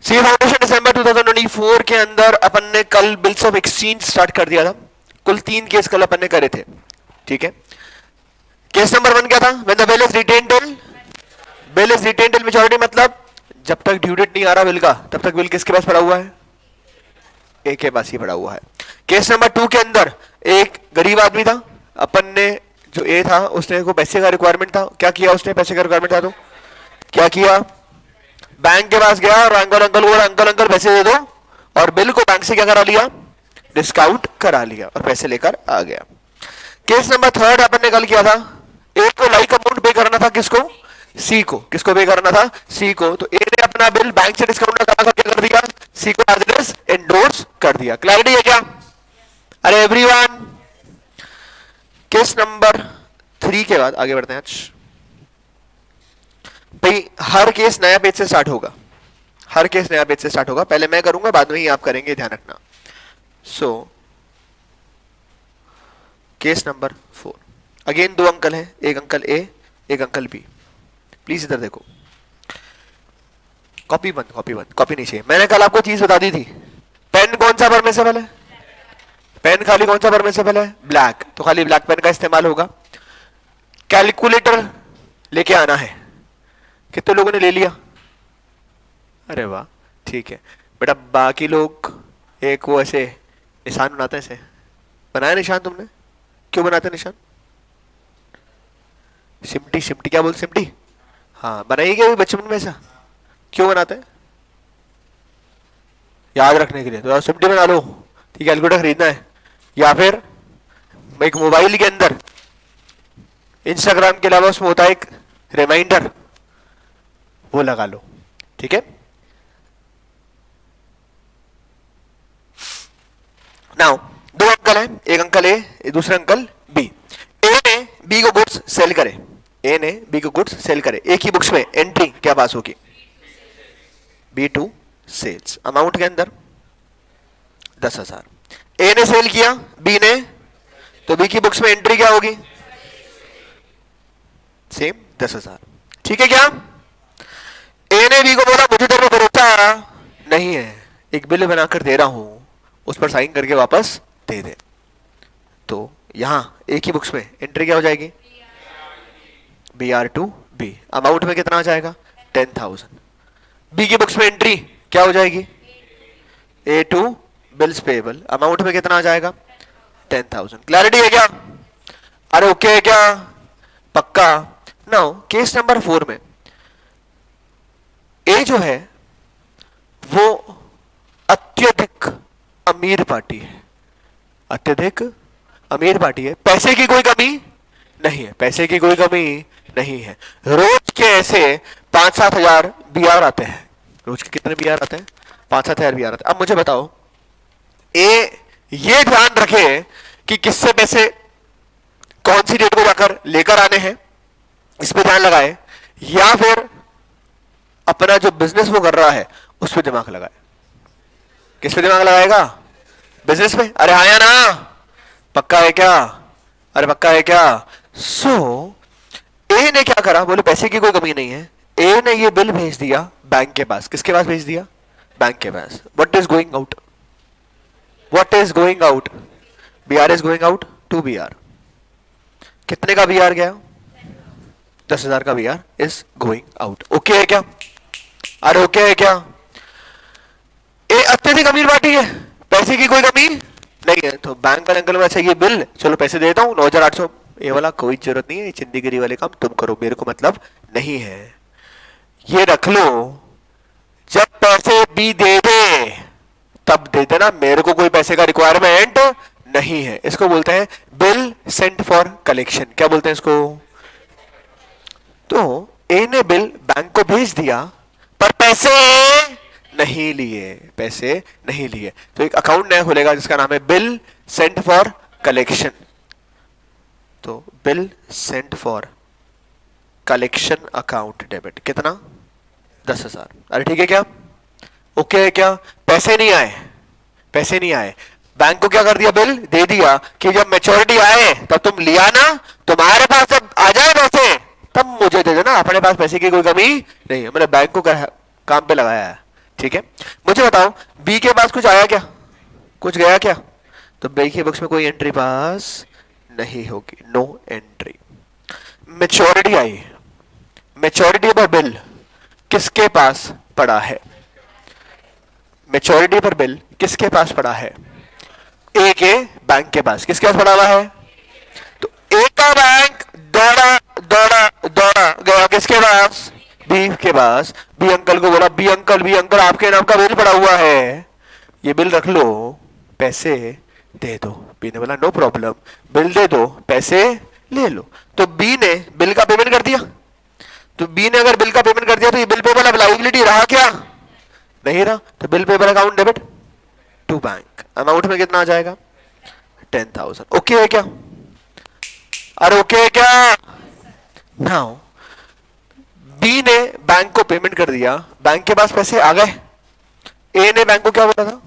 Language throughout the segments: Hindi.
सी फाउंडेशन दिसंबर 2024 के अंदर अपन ने कल बिल्स ऑफ एक्सचेंज स्टार्ट कर दिया था। कुल 3 केस कल अपन ने करे थे, ठीक है। केस नंबर 1 क्या था? When the bill is retained till maturity, मतलब जब तक ड्यू डेट नहीं आ रहा बिल का तब तक बिल किसके पास पड़ा हुआ है? ए के पास ही पड़ा हुआ है। केस नंबर 2 के अंदर एक गरीब आदमी था, अपन ने जो ए था उसने को पैसे का रिक्वायरमेंट था, क्या किया उसने? पैसे का रिक्वायरमेंट था तो क्या किया? बैंक के पास गया और अंकल पैसे दे दो, और बिल को बैंक से क्या करा लिया? डिस्काउंट करा लिया और पैसे लेकर आ गया। केस नंबर 3 अपन ने कल किया था, ए को लाइक अमाउंट पे करना था, किसको? सी को। किसको पे करना था? सी को। तो ए ने अपना बिल बैंक से डिस्काउंट करा कर क्या कर दिया? सी को एज इट इज एंडोर्स कर दिया। क्लैरिटी है क्या? अरे एवरीवन, केस नंबर 3 के बाद आगे बढ़ते हैं। आज भाई हर केस नया पेज से स्टार्ट होगा, हर केस नया पेज से स्टार्ट होगा। पहले मैं करूंगा, बाद में ही आप करेंगे, ध्यान रखना। So case number 4 again 2 uncle हैं, एक अंकल ए, एक अंकल बी। प्लीज इधर देखो, कॉपी बंद, कॉपी नहीं चाहिए। मैंने कल आपको चीज बता दी थी, पेन कौन सा परमिसेबल है? पेन खाली कौन सा परमिसेबल है? ब्लैक। तो खाली ब्लैक पेन का इस्तेमाल होगा। कैलकुलेटर लेके आना है। कितने लोगों ने ले लिया? अरे वाह, ठीक है बेटा। बाकी लोग एक वो ऐसे निशान बनाते हैं, ऐसे बनाया निशान तुमने? क्यों बनाते निशान? सिमटी क्या बोलते? सिमटी, हाँ बनाई क्या बचपन में ऐसा? क्यों बनाते हैं? याद रखने के लिए। तो सिमटी बना लो, ठीक है। कैलकुलेटर खरीदना है, या फिर एक मोबाइल के अंदर इंस्टाग्राम के अलावा उसमें होता है एक रिमाइंडर, वो लगा लो, ठीक है। नाउ 2 अंकल हैं, एक अंकल ए, दूसरा अंकल बी। ए ने बी को गुड्स सेल करे, ए ने बी को गुड्स सेल करे। एक ही बुक्स में एंट्री क्या पास होगी? B2 sales. अमाउंट के अंदर 10,000। ए ने सेल किया, बी ने, तो बी की बुक्स में एंट्री क्या होगी? सेम 10,000, ठीक है क्या? ए ने बी को बोला मुझे तेरे पे भरोसा नहीं है, एक बिल बनाकर दे रहा हूं, उस पर साइन करके वापस दे दे। तो यहां एक ही बुक्स में एंट्री क्या हो जाएगी? BR2 B। अमाउंट में कितना आ जाएगा? 10,000। बी की बुक्स में एंट्री क्या हो जाएगी? A2 bills payable. अमाउंट में कितना आ जाएगा? 10,000। क्लैरिटी है क्या? अरे ओके है क्या? पक्का? नाउ केस नंबर 4 में ए जो है वो अत्यधिक अमीर पार्टी है, अत्यधिक अमीर पार्टी है। पैसे की कोई कमी नहीं है, पैसे की कोई कमी नहीं है। रोज के ऐसे 5-7 हजार BR आते हैं। रोज के कितने BR आते हैं? 5-7 हजार BR आते हैं। अब मुझे बताओ, ए ये ध्यान रखे कि किससे पैसे कौन सी डेट को जाकर लेकर आने हैं, इस पे ध्यान लगाए, या फिर अपना जो बिजनेस वो कर रहा है उस पर दिमाग लगाए। किस पे दिमाग लगाएगा? बिजनेस में। अरे आया ना, पक्का है क्या? अरे पक्का है क्या? सो ए ने क्या करा? बोले पैसे की कोई कमी नहीं है। ए ने ये बिल भेज दिया बैंक के पास। किसके पास भेज दिया? बैंक के पास। What is going out? What is going out? BR is going out to BR। कितने का BR गया? 10,000 का BR is going out. Okay है क्या? अरे ओके है क्या? ए अत्यधिक अमीर पार्टी है, पैसे की कोई कमी नहीं है। तो बैंक वाले अंकल में अच्छा ये बिल चलो पैसे देता हूं 9,800, ये वाला कोई जरूरत नहीं है, चिंदीगिरी वाले काम तुम करो, मेरे को मतलब नहीं है। ये रख लो, जब पैसे बी दे दे तब दे देना, मेरे को कोई पैसे का रिक्वायरमेंट नहीं है। इसको बोलते हैं बिल सेंट फॉर कलेक्शन। क्या बोलते हैं इसको? तो ए ने बिल बैंक को भेज दिया पर पैसे नहीं लिए, पैसे नहीं लिए। तो एक अकाउंट नया खुलेगा जिसका नाम है बिल सेंट फॉर कलेक्शन। तो bill sent for collection account debit. कितना? 10,000। अरे ठीक है क्या? ओके है क्या? पैसे नहीं आए, पैसे नहीं आए। बैंक को क्या कर दिया? बिल दे दिया कि जब मैच्योरिटी आए तब तुम लिया ना, तुम्हारे पास जब आ जाए पैसे तब मुझे दे देना, अपने पास पैसे की कोई कमी नहीं है। मैंने बैंक को काम पे लगाया है, ठीक है, मुझे बताओ बी के पास कुछ आया क्या, कुछ गया क्या? तो बी के बुक्स में कोई एंट्री पास नहीं होगी, नो एंट्री। मेच्योरिटी आई, मेच्योरिटी पर बिल किसके पास पड़ा है? मेच्योरिटी पर बिल किसके पास पड़ा है? ए के बैंक के पास। किसके पास पड़ा हुआ है? तो ए का बैंक दौड़ा दौड़ा दौड़ा गया किसके पास? बी के पास। बी अंकल को बोला, बी अंकल आपके नाम का बिल पड़ा हुआ है, ये बिल रख लो, पैसे दे दो। बी ने बोला नो प्रॉब्लम, बिल दे दो, पैसे ले लो। तो बी ने बिल का पेमेंट कर दिया। तो बी ने अगर बिल का पेमेंट कर दिया तो ये बिल पेबल अब लायबिलिटी रहा क्या? नहीं रहा। तो bill payable account debit to bank. Amount में कितना आ जाएगा? 10,000। ओके है क्या? अरे ओके है क्या? नाउ बी ने बैंक को पेमेंट कर दिया, बैंक के पास पैसे आ गए। ए ने बैंक को क्या बोला था?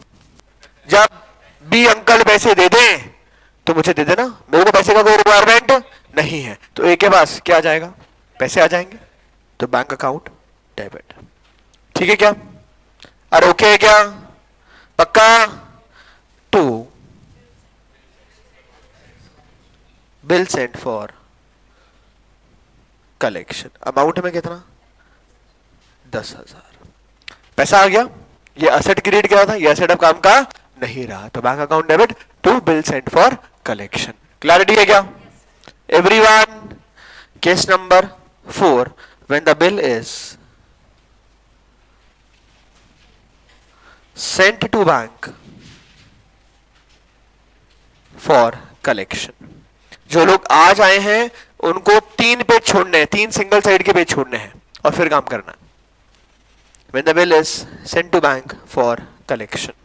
जब बी अंकल पैसे दे दें तो मुझे दे देना, मेरे को पैसे का कोई रिक्वायरमेंट नहीं है। तो ए के पास क्या आ जाएगा? पैसे आ जाएंगे। तो बैंक अकाउंट डेबिट। ठीक है क्या? अरे ओके है क्या? पक्का? To bill sent for collection. Amount में कितना? 10,000। पैसा आ गया। ये असेट क्रिएट किया था, ये असेट अब काम का नहीं रहा, तो bank account debit to bill sent for collection. Clarity है क्या everyone? Case number 4, when the bill is sent to bank for collection। जो लोग आज आए हैं उनको 3 पेज छोड़ने हैं, 3 सिंगल साइड के पेज छोड़ने हैं और फिर काम करना है। When the bill is sent to bank for collection।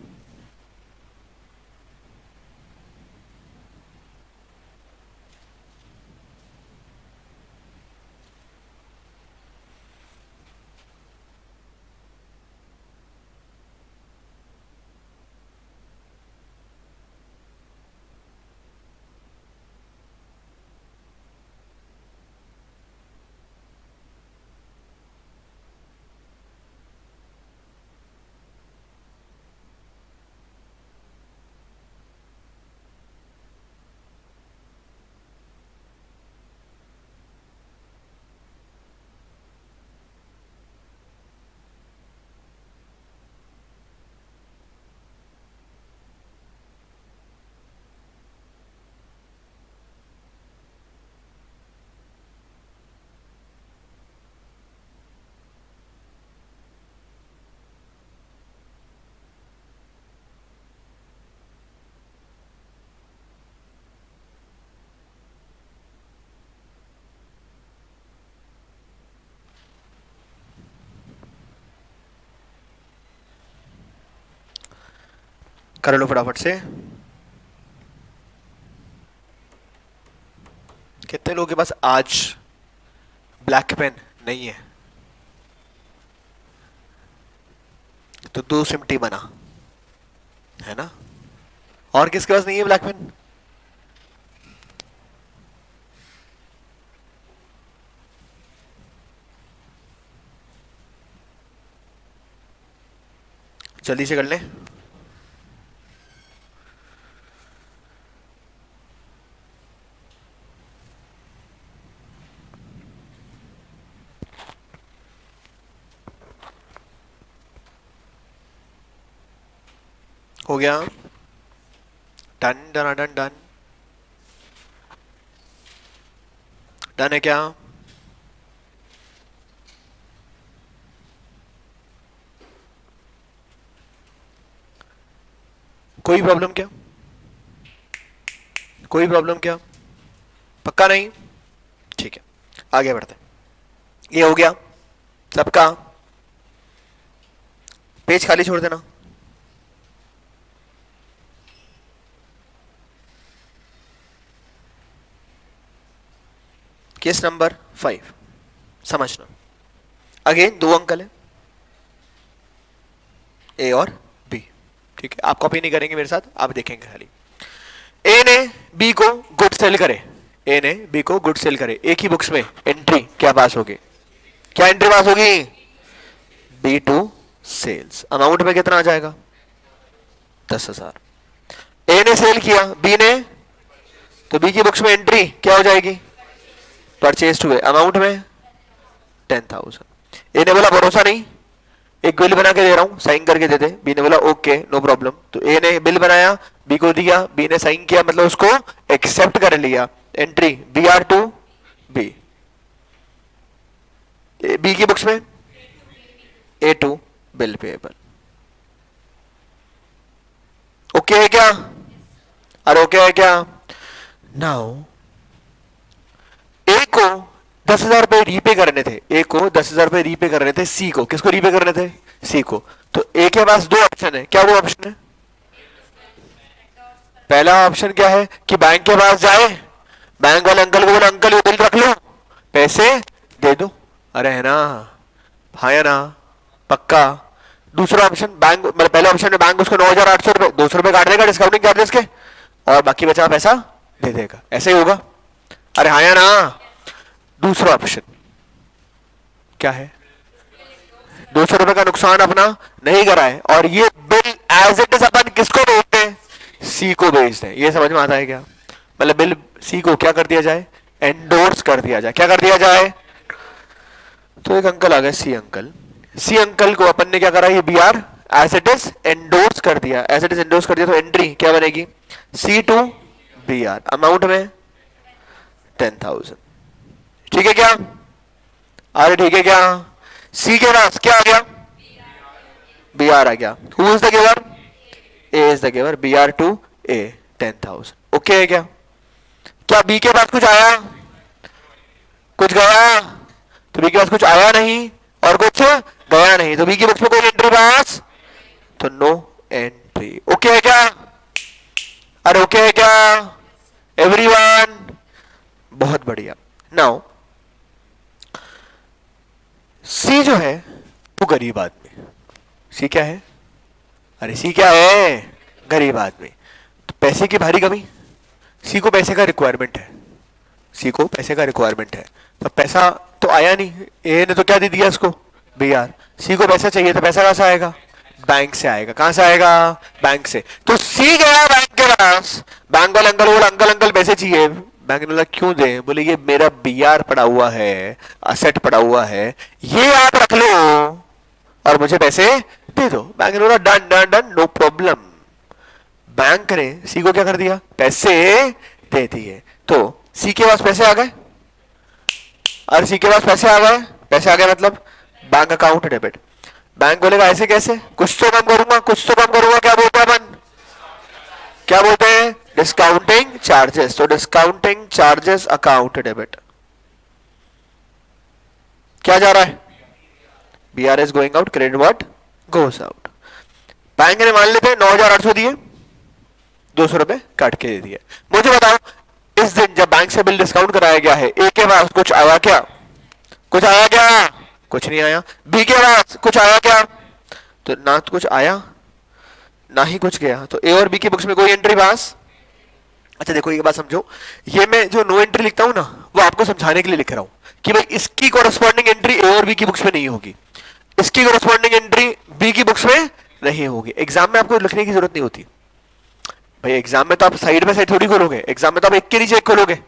कर लो फटाफट से। कितने लोगों के पास आज ब्लैक पेन नहीं है? तो 2 सिमटी बना है ना। और किसके पास नहीं है ब्लैक पेन? जल्दी से कर लें। हो गया? Done done done done done है क्या? कोई प्रॉब्लम क्या? कोई प्रॉब्लम क्या? पक्का नहीं? ठीक है, आगे बढ़ते हैं। ये हो गया सबका। पेज खाली छोड़ देना। केस नंबर 5 समझना। अगेन 2 अंकल है, ए और बी। ठीक है, आप कॉपी नहीं करेंगे मेरे साथ, आप देखेंगे खाली। ए ने बी को गुड सेल करे, ए ने बी को गुड सेल करे। एक ही बुक्स में एंट्री क्या पास होगी? क्या एंट्री पास होगी? B to सेल्स, अमाउंट में कितना आ जाएगा? 10,000। ए ने सेल किया, बी ने, तो बी की बुक्स में एंट्री क्या हो जाएगी? परचेज हुए, अमाउंट में 10,000। ए ने बोला भरोसा नहीं, एक बिल बना के दे रहा हूं, साइन करके दे दे। बी ने बोला ओके नो प्रॉब्लम। तो ए ने बिल बनाया, बी को दिया, बी ने साइन किया, मतलब उसको एक्सेप्ट कर लिया। Entry B R to B, B की बुक्स में A to bill payable. Okay है क्या? अरे ओके है क्या? नाउ ए को 10,000 रुपए रीपे करने थे, ए को 10,000 रुपए रीपे करने थे सी को। किसको रीपे करने थे? सी को। तो ए के पास दो ऑप्शन है, क्या दो ऑप्शन है? पहला ऑप्शन क्या है कि बैंक के पास जाए, बैंक वाले अंकल को बोले अंकल ये बिल रख लो, पैसे दे दो। अरे है ना, हाँ या ना, पक्का। दूसरा ऑप्शन बैंक, मतलब पहले ऑप्शन में बैंक उसको 9,800 रुपए, 200 रुपए काट देगा डिस्काउंटिंग चार्जेस के, और बाकी बचा पैसा दे देगा। ऐसे ही होगा। अरे हाँ या ना। दूसरा ऑप्शन क्या है? 200 रुपए का नुकसान अपना नहीं कराए, और ये बिल एज इट इज अपन किसको भेजते हैं? सी को भेजते हैं। ये समझ में आता है क्या? मतलब बिल सी को क्या कर दिया जाए? एंडोर्स कर दिया जाए। क्या कर दिया जाए? तो एक अंकल आ गए, सी अंकल। सी अंकल को अपन ने क्या करा? ये B R as it is endorse कर दिया, एज इट इज एंडोर्स कर दिया। तो एंट्री क्या बनेगी? सी टू बी आर, अमाउंट में 10,000। ठीक है क्या? अरे ठीक है क्या? सी के पास क्या आ गया? बी आर आ गया। Who is the giver? A is the giver, B R to A 10,000। Okay है क्या? क्या बी के पास कुछ आया, कुछ गया? तो बी के पास कुछ आया नहीं और कुछ गया नहीं, तो बी की बुक्स में कोई एंट्री पास, तो नो एंट्री। ओके है क्या? अरे ओके है क्या एवरीवन? बहुत बढ़िया। नाउ सी जो है वो गरीब आदमी। सी क्या है? अरे सी क्या है? गरीब आदमी। तो पैसे की भारी कमी, सी को पैसे का रिक्वायरमेंट है, सी को पैसे का रिक्वायरमेंट है। तो पैसा तो आया नहीं, ए ने तो क्या दे दिया इसको? B are. सी को पैसा चाहिए, तो पैसा कहां से आएगा? बैंक से आएगा। कहां से आएगा? बैंक से। तो सी गया बैंक के पास, बैंक वाले अंकल बोला अंकल अंकल पैसे चाहिए। बैंक ने बोला क्यों दे? बोले ये मेरा बी आर पड़ा हुआ है, असेट पड़ा हुआ है, ये आप रख लो और मुझे पैसे दे दो। बैंक ने बोला done done done, no problem. Bank ने सी को क्या कर दिया? पैसे दे दिए। तो सी के पास पैसे आ गए, और सी के पास पैसे आ गए, पैसे आ गए मतलब बैंक अकाउंट डेबिट। बैंक बोलेगा ऐसे कैसे? कुछ तो कम करूंगा, कुछ तो कम करूंगा। क्या बोलते हैं अपन? क्या बोलते हैं? Discounting charges. तो डिस्काउंटिंग चार्जेस अकाउंट डेबिट। क्या जा रहा है? B R is going out, credit what goes out. Bank ने मान लेते 9,800 दिए, 200 रुपए काट के दे दिए। मुझे बताओ इस दिन जब बैंक से बिल डिस्काउंट कराया गया है, ए के पास कुछ आया क्या? कुछ आया क्या? कुछ नहीं आया। बी के पास कुछ आया क्या? तो ना तो कुछ आया ना ही कुछ गया। तो ए और बी की बुक्स में कोई एंट्री पास। अच्छा देखो ये बात समझो, ये मैं जो नो एंट्री लिखता हूं ना, वो आपको समझाने के लिए लिख रहा हूं कि भाई इसकी कॉरेस्पॉन्डिंग एंट्री ए और बी की बुक्स में नहीं होगी, इसकी कॉरेस्पॉन्डिंग एंट्री बी की बुक्स में नहीं होगी। एग्जाम में आपको लिखने की जरूरत नहीं होती भाई। एग्जाम में तो आप साइड बाय साइड थोड़ी खोलोगे, एग्जाम में तो आप एक के नीचे एक खोलोगे।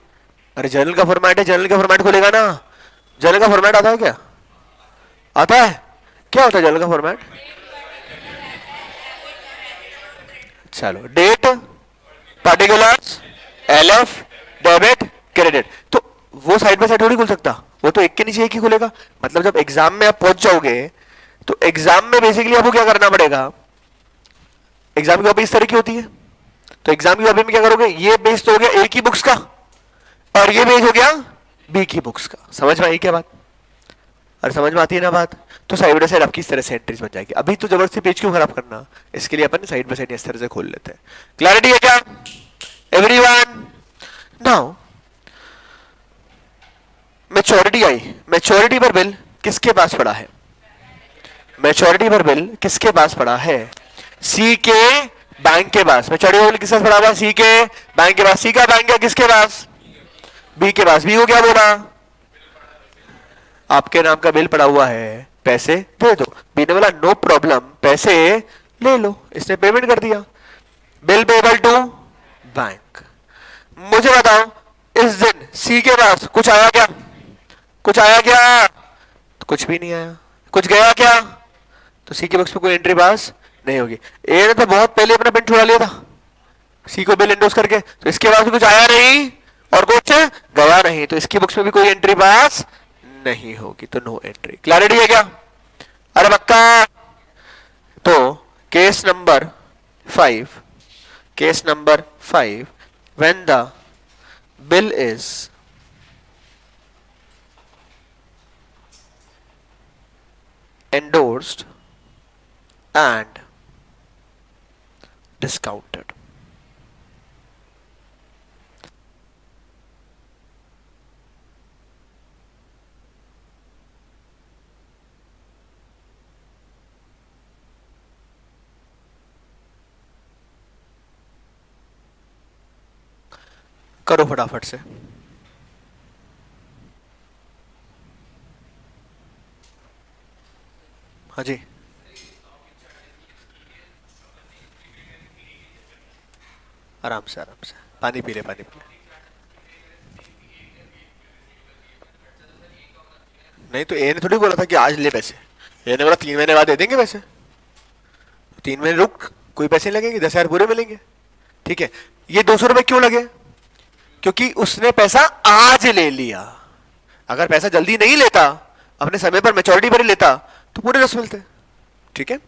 अरे जर्नल का फॉर्मेट है, जर्नल का फॉर्मेट खोलेगा ना। जर्नल का फॉर्मेट आता है क्या? आता है? क्या होता है जर्नल का फॉर्मेट? चलो date, particulars, LF, debit, credit. तो वो साइड बाय साइड थोड़ी खुल सकता, वो तो एक के नीचे एक ही खुलेगा। मतलब जब एग्जाम में आप पहुंच जाओगे तो एग्जाम में बेसिकली आपको क्या करना पड़ेगा? एग्जाम की कॉपी इस तरह की होती है, तो एग्जाम की कॉपी में क्या करोगे? ये पेज तो हो गया ए की बुक्स का, और ये पेज हो गया बी की बुक्स का। समझ में आई क्या बात? और समझ में आती है ना बात? तो साइड बाय साइड आपकी इस तरह से एंट्रीज बन जाएगी। अभी तो जबरदस्ती पेज क्यों खराब करना, इसके लिए अपन साइड बाय साइड इस तरह से खोल लेते हैं। क्लैरिटी है क्या एवरीवन? नाउ मैच्योरिटी आई। मैच्योरिटी पर बिल किसके पास पड़ा है? मैच्योरिटी पर बिल किसके पास पड़ा है? सी के बैंक के पास। मैच्योरिटी पर बिल किसके पास पड़ा हुआ? सी के बैंक के पास। सी का बैंक है किसके पास? बी के पास। बी को क्या बोला? आपके नाम का बिल पड़ा हुआ है, पैसे दे दो। बी ने बोला नो प्रॉब्लम, पैसे ले लो। इसने पेमेंट कर दिया। Bill payable to bank. मुझे बताओ इस दिन सी के पास कुछ आया क्या? कुछ आया क्या? तो कुछ भी नहीं आया। कुछ गया क्या? तो सी के बॉक्स में कोई एंट्री पास नहीं होगी। ए ने तो बहुत पहले अपना पिन छुड़ा लिया था सी को बिल इंडोस करके, तो इसके पास भी कुछ आया नहीं और कुछ गया नहीं, तो इसकी बुक्स में भी कोई एंट्री पास नहीं होगी, तो नो एंट्री। क्लैरिटी है क्या? अरे पक्का? तो case number 5, case number 5, when the bill is endorsed and discounted. करो फटाफट से। हाँ जी, आराम से आराम से, पानी पी ले, पानी पी ले। नहीं तो ए ने थोड़ी बोला था कि आज ले पैसे। ए ने बोला 3 महीने बाद दे देंगे पैसे। 3 महीने रुक, कोई पैसे नहीं लगेंगे, 10,000 पूरे मिलेंगे। ठीक है। ये 200 रुपए क्यों लगे? क्योंकि उसने पैसा आज ले लिया। अगर पैसा जल्दी नहीं लेता, अपने समय पर मेच्योरिटी पर ही लेता, तो पूरे 10 मिलते। ठीक है।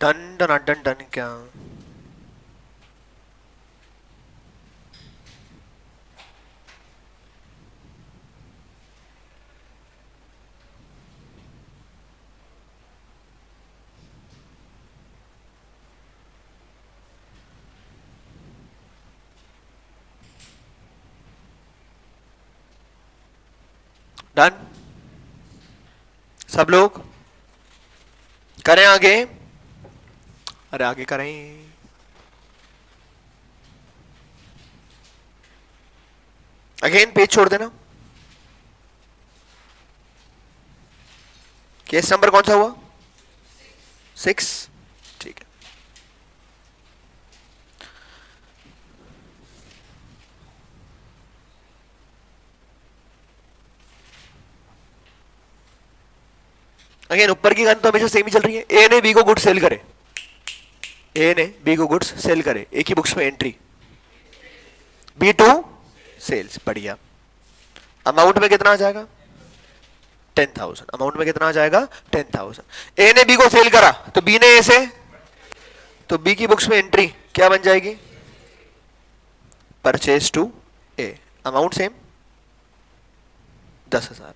डन डन डन डन क्या? डन। सब लोग करें आगे। अरे आगे करें। अगेन पेज छोड़ देना। केस नंबर कौन सा हुआ? 6। ठीक है। अगेन ऊपर की गन तो हमेशा सेम ही चल रही है। ए ने बी को गुड्स सेल करे, ए ने बी को गुड्स सेल करे, ए की बुक्स में एंट्री B2 सेल्स। बढ़िया। अमाउंट में कितना आ जाएगा? 10,000। अमाउंट में कितना आ जाएगा? 10,000। ए ने बी को सेल करा, तो बी ने ए से, तो बी की बुक्स में एंट्री क्या बन जाएगी? Purchase to A. Amount same, 10,000।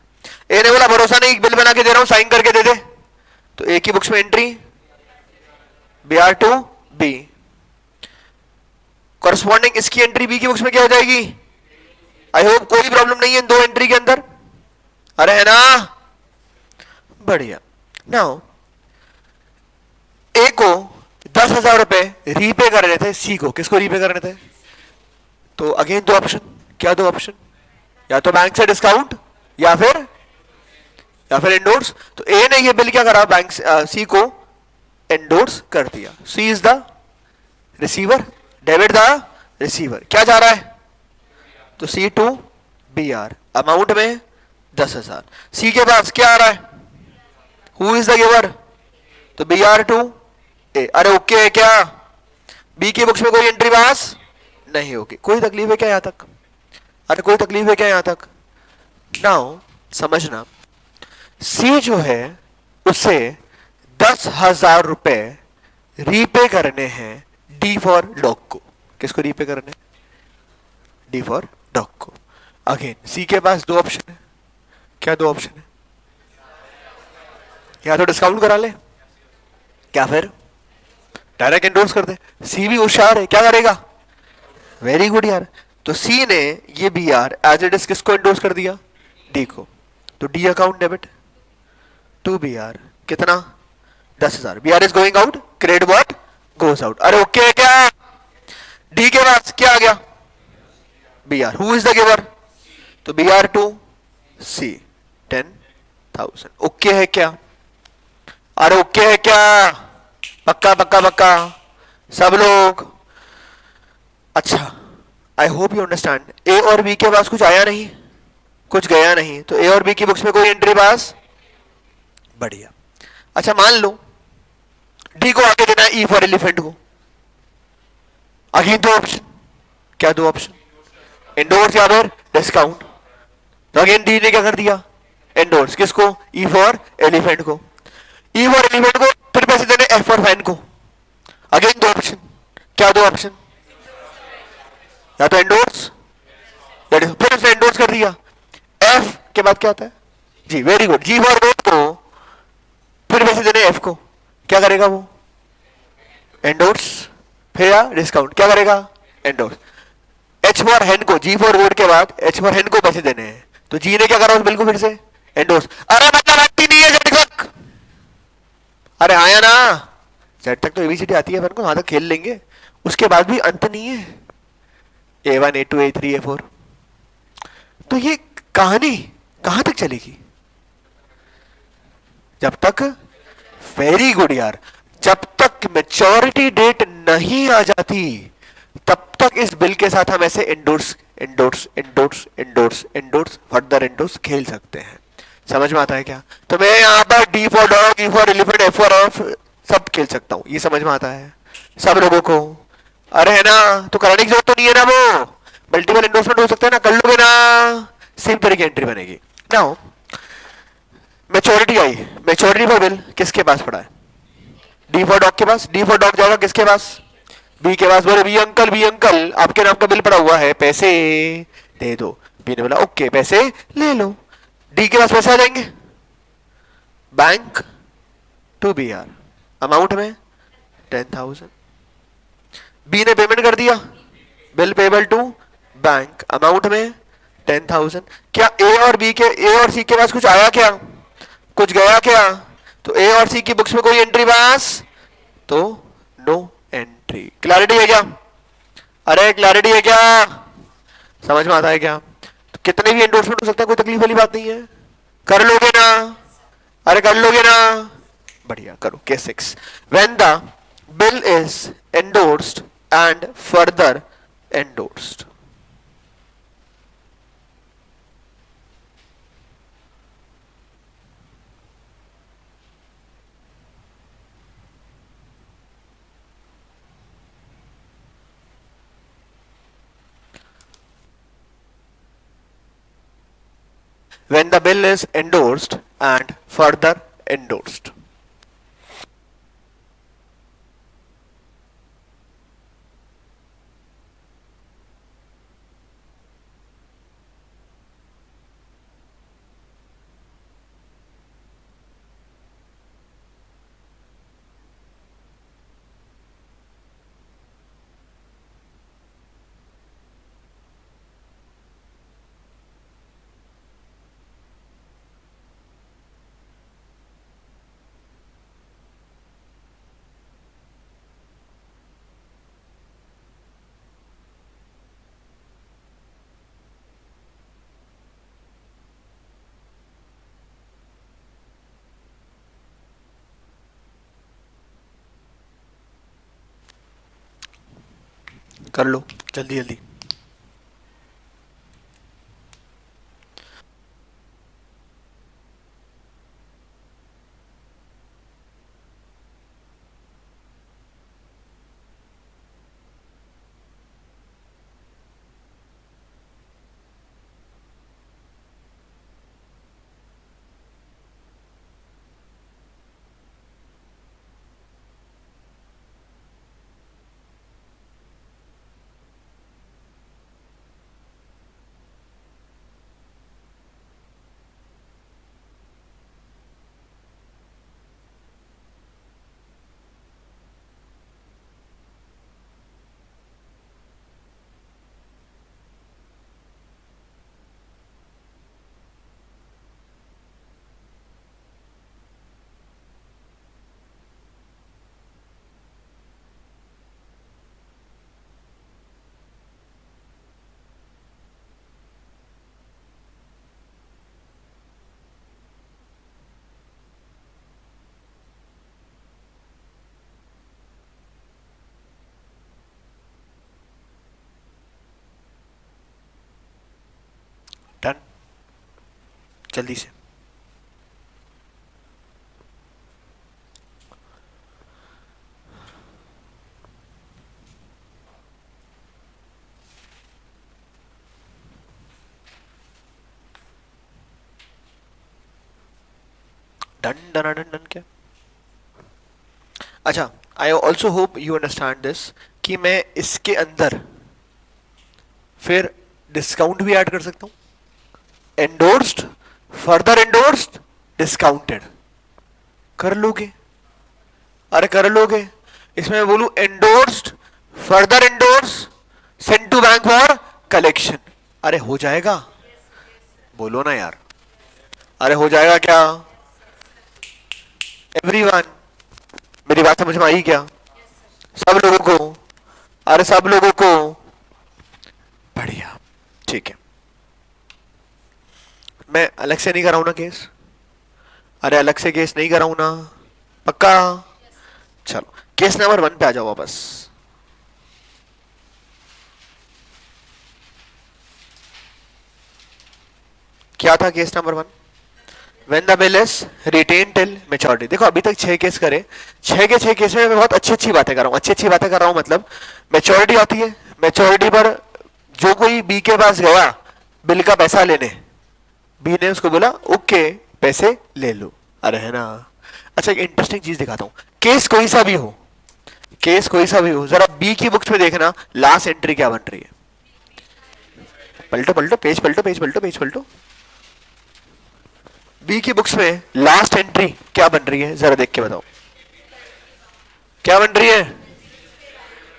A ने बोला भरोसा नहीं, बिल बना के दे रहा हूं, साइन करके दे दे। तो ए की बुक्स में entry B R to B, corresponding इसकी एंट्री बी की बुक्स में क्या हो जाएगी? आई होप कोई प्रॉब्लम नहीं है इन दो एंट्री के अंदर, अरे है ना, बढ़िया। नाउ ए को 10,000 रुपए रीपे कर रहे थे सी को, किसको रीपे कर रहे थे? तो अगेन दो ऑप्शन, क्या दो ऑप्शन? या तो बैंक से डिस्काउंट या फिर एंडोर्स। तो ए ने ये बिल क्या करा, बैंक सी को एंडोर्स कर दिया। C is the receiver, debit the receiver, क्या जा रहा है? तो C to B R, amount में 10,000। सी के पास क्या आ रहा है? Who is the giver? तो बी आर टू ए। अरे ओके है क्या? बी की बुक्स में कोई एंट्री पास नहीं होगी। कोई तकलीफ है क्या यहां तक? अरे कोई तकलीफ है क्या यहां तक? नाउ समझना, सी जो है उसे 10,000 रुपए रीपे करने हैं डी फॉर डॉग को। किसको रीपे करने? डी फॉर डॉग को। अगेन सी के पास दो ऑप्शन है, क्या दो ऑप्शन है? या तो डिस्काउंट करा ले, क्या फिर डायरेक्ट एंडोर्स कर दे। सी भी होशियार है, क्या करेगा? वेरी गुड यार। तो सी ने ये B R as it is किसको एंडोर्स कर दिया? डी को। तो D account debit to B R, कितना? 10,000। B R is going out, credit what goes out. अरे ओके है क्या? डी के पास क्या आ गया? B R. Who is the giver? तो B R to C 10,000। Okay है क्या? अरे ओके है क्या? पक्का पक्का पक्का सब लोग? अच्छा, आई होप यू अंडरस्टैंड। ए और बी के पास कुछ आया नहीं, कुछ गया नहीं, तो ए और बी की बुक्स में कोई एंट्री पास, बढ़िया। अच्छा मान लो डी को आगे देना है ई फॉर एलिफेंट को, अगेन दो ऑप्शन, क्या दो ऑप्शन? एंडोर्स या फिर डिस्काउंट। तो अगेन डी ने क्या कर दिया? एंडोर्स, किसको? ई फॉर एलिफेंट को। ई फॉर एलिफेंट को फिर पैसे देने एफ फॉर फैन को, अगेन दो ऑप्शन, क्या दो ऑप्शन? या तो एंडोर्स, फिर उसने एंडोर्स कर दिया। एफ के बाद क्या आता है? जी, वेरी गुड, जी फॉर रोड को फिर पैसे देने एफ को, क्या करेगा वो? एंडोर्स, फिर या डिस्काउंट, क्या करेगा? एंडोर्स। एच फॉर हैंड को, जी फॉर वोड के बाद एच फॉर हैंड को पैसे देने हैं, तो जी ने क्या करा उस बिल को फिर से? एंडोर्स। अरे मतलब आती नहीं है जेड तक, अरे आया ना, जेड तक तो एबीसीडी आती है अपन को, वहां तक खेल लेंगे, उसके बाद भी अंत नहीं है। A1 A2 A3 A4, तो ये कहानी कहां तक चलेगी? जब तक, वेरी गुड यार, जब तक मैच्योरिटी डेट नहीं आ जाती तब तक इस बिल के साथ हम ऐसे endorse endorse endorse endorse endorse further endorse खेल सकते हैं। समझ में आता है क्या? तो मैं यहां पर D for dog, E for elephant, F for F सब खेल सकता हूं, ये समझ में आता है सब लोगों को? अरे है ना, तो कराने की जरूरत तो नहीं है ना, वो मल्टीपल एंडोर्समेंट हो सकता है ना, कर लोगे ना, सेम तरह की एंट्री बनेगी। Now maturity I, maturity for bill किसके पास पड़ा है? डी फॉर डॉग के पास। डी फॉर डॉग जाएगा किसके पास? बी के पास। बोले बी अंकल आपके नाम का बिल पड़ा हुआ है, पैसे दे दो। बी ने बोला ओके पैसे ले लो। डी के पास पैसे आ जाएंगे bank to B R, amount में 10,000। बी ने पेमेंट कर दिया, bill payable to bank, amount में 10,000। क्या ए और बी के, ए और सी के पास कुछ आया क्या, कुछ गया क्या? तो ए और सी की बुक्स में कोई एंट्री पास, तो नो एंट्री। क्लैरिटी है क्या? अरे क्लैरिटी है क्या? समझ में आता है क्या? तो कितने भी एंडोर्समेंट हो सकता है, कोई तकलीफ वाली बात नहीं है, कर लोगे ना? अरे कर लोगे ना? बढ़िया, करो। Case 6, when the bill is endorsed and further endorsed. When the bill is endorsed and further endorsed. कर लो जल्दी जल्दी। डन, जल्दी से। डन डन डन डन क्या? अच्छा, I also hope you understand this कि मैं इसके अंदर फिर डिस्काउंट भी ऐड कर सकता हूं। Endorsed, further endorsed, discounted. कर लोगे? अरे कर लोगे? इसमें मैं बोलूं endorsed, further endorse, send to bank for collection. अरे हो जाएगा? बोलो ना यार, अरे हो जाएगा क्या? एवरीवन, मेरी बात समझ में आई क्या? सब लोगों को? अरे सब लोगों को? बढ़िया, ठीक है। मैं अलग से नहीं कराऊं ना केस? अरे अलग से केस नहीं कराऊं ना? पक्का? चलो केस नंबर 1 पे आ जाओ वापस। क्या था case number 1? When the bill is retained till maturity। देखो अभी तक 6 केस करे, 6 के 6 केस में मैं बहुत अच्छी अच्छी बातें कर रहा हूँ। अच्छी अच्छी बातें कर रहा हूँ मतलब मेच्योरिटी आती है, मेच्योरिटी पर जो कोई बी के पास गया बिल का पैसा लेने, बी ने उसको बोला ओके पैसे ले लो। अरे है ना? अच्छा एक इंटरेस्टिंग चीज दिखाता हूँ। केस कोई सा भी हो, केस कोई सा भी हो, जरा बी की बुक्स में देखना लास्ट एंट्री क्या बन रही है। पलटो पलटो पेज, पलटो पेज, पलटो पेज, पलटो। बी की बुक्स में लास्ट एंट्री क्या बन रही है, जरा देख के बताओ क्या बन रही है?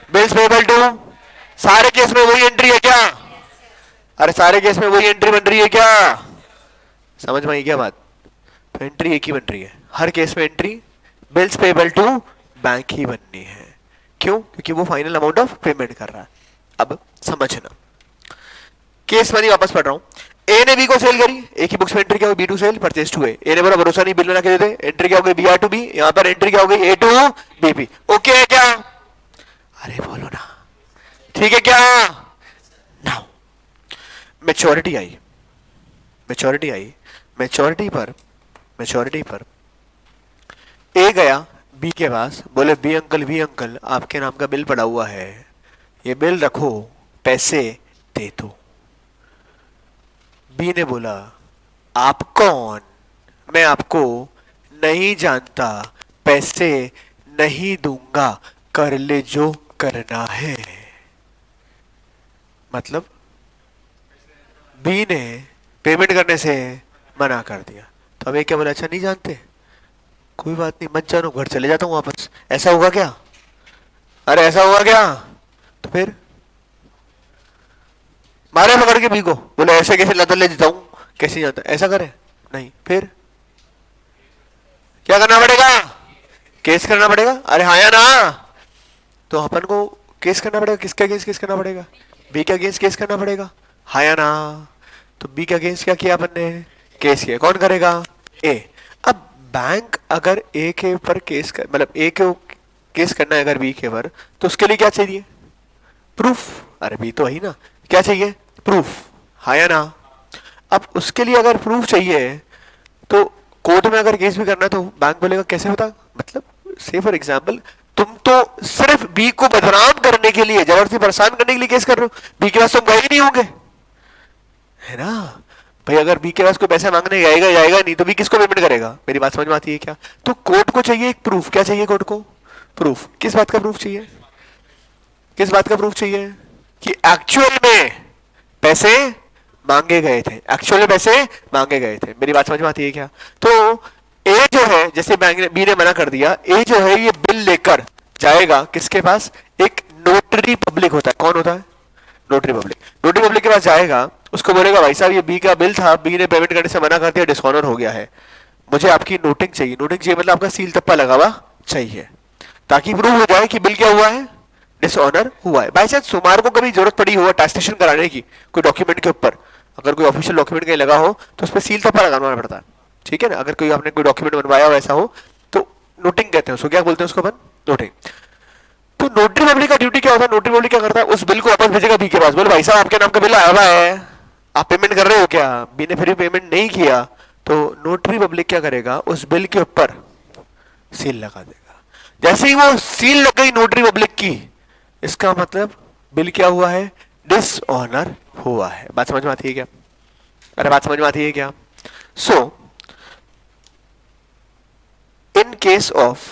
Bills payable to. सारे केस में वही एंट्री है क्या? अरे सारे केस में वही एंट्री बन रही है क्या? समझ में आई क्या बात? तो एंट्री एक ही बन रही है हर केस में, entry bills payable to bank ही बननी है। क्यों? क्योंकि वो फाइनल अमाउंट ऑफ पेमेंट कर रहा है। अब समझना, केस वाली वापस पढ़ रहा हूं। ए ने बी को सेल करी, ए की बुक्स में एंट्री क्या हुई? B to sale purchase to A. A ने बोला भरोसा नहीं बिल बना के दे दे, एंट्री क्या हो गई? B R to B. यहां पर एंट्री क्या हो गई? A to B P. Okay है क्या? अरे बोलो ना, ठीक है क्या? नाउ मेच्योरिटी आई, मेच्योरिटी आई, मेच्योरिटी पर ए गया बी के पास, बोले बी अंकल आपके नाम का बिल पड़ा हुआ है, ये बिल रखो, पैसे दे दो। बी ने बोला आप कौन? मैं आपको नहीं जानता, पैसे नहीं दूंगा, कर ले जो करना है। मतलब बी ने पेमेंट करने से मना कर दिया। तो अब ये क्या बोला? अच्छा नहीं जानते, कोई बात नहीं मत जानो, घर चले जाता हूँ वापस। ऐसा होगा क्या? अरे ऐसा होगा क्या? तो फिर मारे पकड़ के बी को, बोले ऐसे कैसे लदर ले देता हूँ, कैसे जाता? ऐसा करे? नहीं। फिर क्या करना पड़ेगा? केस करना पड़ेगा। अरे हाँ या ना? तो अपन को केस करना पड़ेगा। किसके अगेंस्ट केस करना पड़ेगा? बी के अगेंस्ट केस करना पड़ेगा। हाँ या ना? तो बी के अगेंस्ट क्या किया अपन ने? केस किया। कौन करेगा? ए। अब बैंक अगर ए के ऊपर केस कर, मतलब ए के केस करना है अगर बी के ऊपर, तो उसके लिए क्या चाहिए? प्रूफ। अरे बी तो वही ना, क्या चाहिए? प्रूफ, हाँ या ना? अब उसके लिए अगर प्रूफ चाहिए तो कोर्ट में अगर केस भी करना है तो बैंक बोलेगा कैसे होता, मतलब से फॉर एग्जाम्पल तुम तो सिर्फ बी को बदनाम करने के लिए, जबरदस्ती परेशान करने के लिए केस कर रहे हो, बी के पास तुम गए ही नहीं होंगे, है ना? भाई अगर बी के पास कोई पैसा मांगने जाएगा जाएगा नहीं तो बी किसको पेमेंट करेगा? मेरी बात समझ में आती है क्या? तो कोर्ट को चाहिए एक प्रूफ। क्या चाहिए कोर्ट को? प्रूफ। किस बात का प्रूफ चाहिए? किस बात का प्रूफ चाहिए? कि एक्चुअल में पैसे मांगे गए थे, एक्चुअल में पैसे मांगे गए थे। मेरी बात समझ में आती है क्या? तो ए जो है, जैसे बैंक ने, बी ने मना कर दिया, ए जो है ये बिल लेकर जाएगा किसके पास? एक नोटरी पब्लिक होता है। कौन होता है? Notary public. नोटरी पब्लिक के पास जाएगा, उसको बोलेगा भाई साहब ये बी का बिल था, बी ने पेमेंट करने से मना कर दिया, डिसऑनर हो गया है, मुझे आपकी नोटिंग चाहिए। नोटिंग चाहिए मतलब आपका सील तप्पा लगा हुआ चाहिए, ताकि प्रूव हो जाए कि बिल क्या हुआ है? डिसऑनर हुआ है। बाई चांस सुमार को कभी जरूरत पड़ी हो अटेस्टेशन कराने की कोई डॉक्यूमेंट के ऊपर, अगर कोई ऑफिशियल डॉक्यूमेंट कहीं लगा हो तो उस पर सील तप्पा लगाना पड़ता है, ठीक है ना? अगर कोई आपने कोई डॉक्यूमेंट बनवाया हो ऐसा हो तो नोटिंग कहते हैं उसको। क्या बोलते हैं उसको अपन? नोटिंग। तो नोटरी पब्लिक का ड्यूटी क्या होता है? नोटरी पब्लिक क्या करता है? उस बिल को वापस भेजेगा बी के पास, बोले भाई साहब आपके नाम का बिल आया हुआ है, आप पेमेंट कर रहे हो क्या? बी ने फिर भी पेमेंट नहीं किया तो नोटरी पब्लिक क्या करेगा? उस बिल के ऊपर सील लगा देगा। जैसे ही वो सील लग गई नोटरी पब्लिक की, इसका मतलब बिल क्या हुआ है? डिसऑनर हुआ है। बात समझ में आती है क्या? अरे बात समझ में आती है क्या? So in case of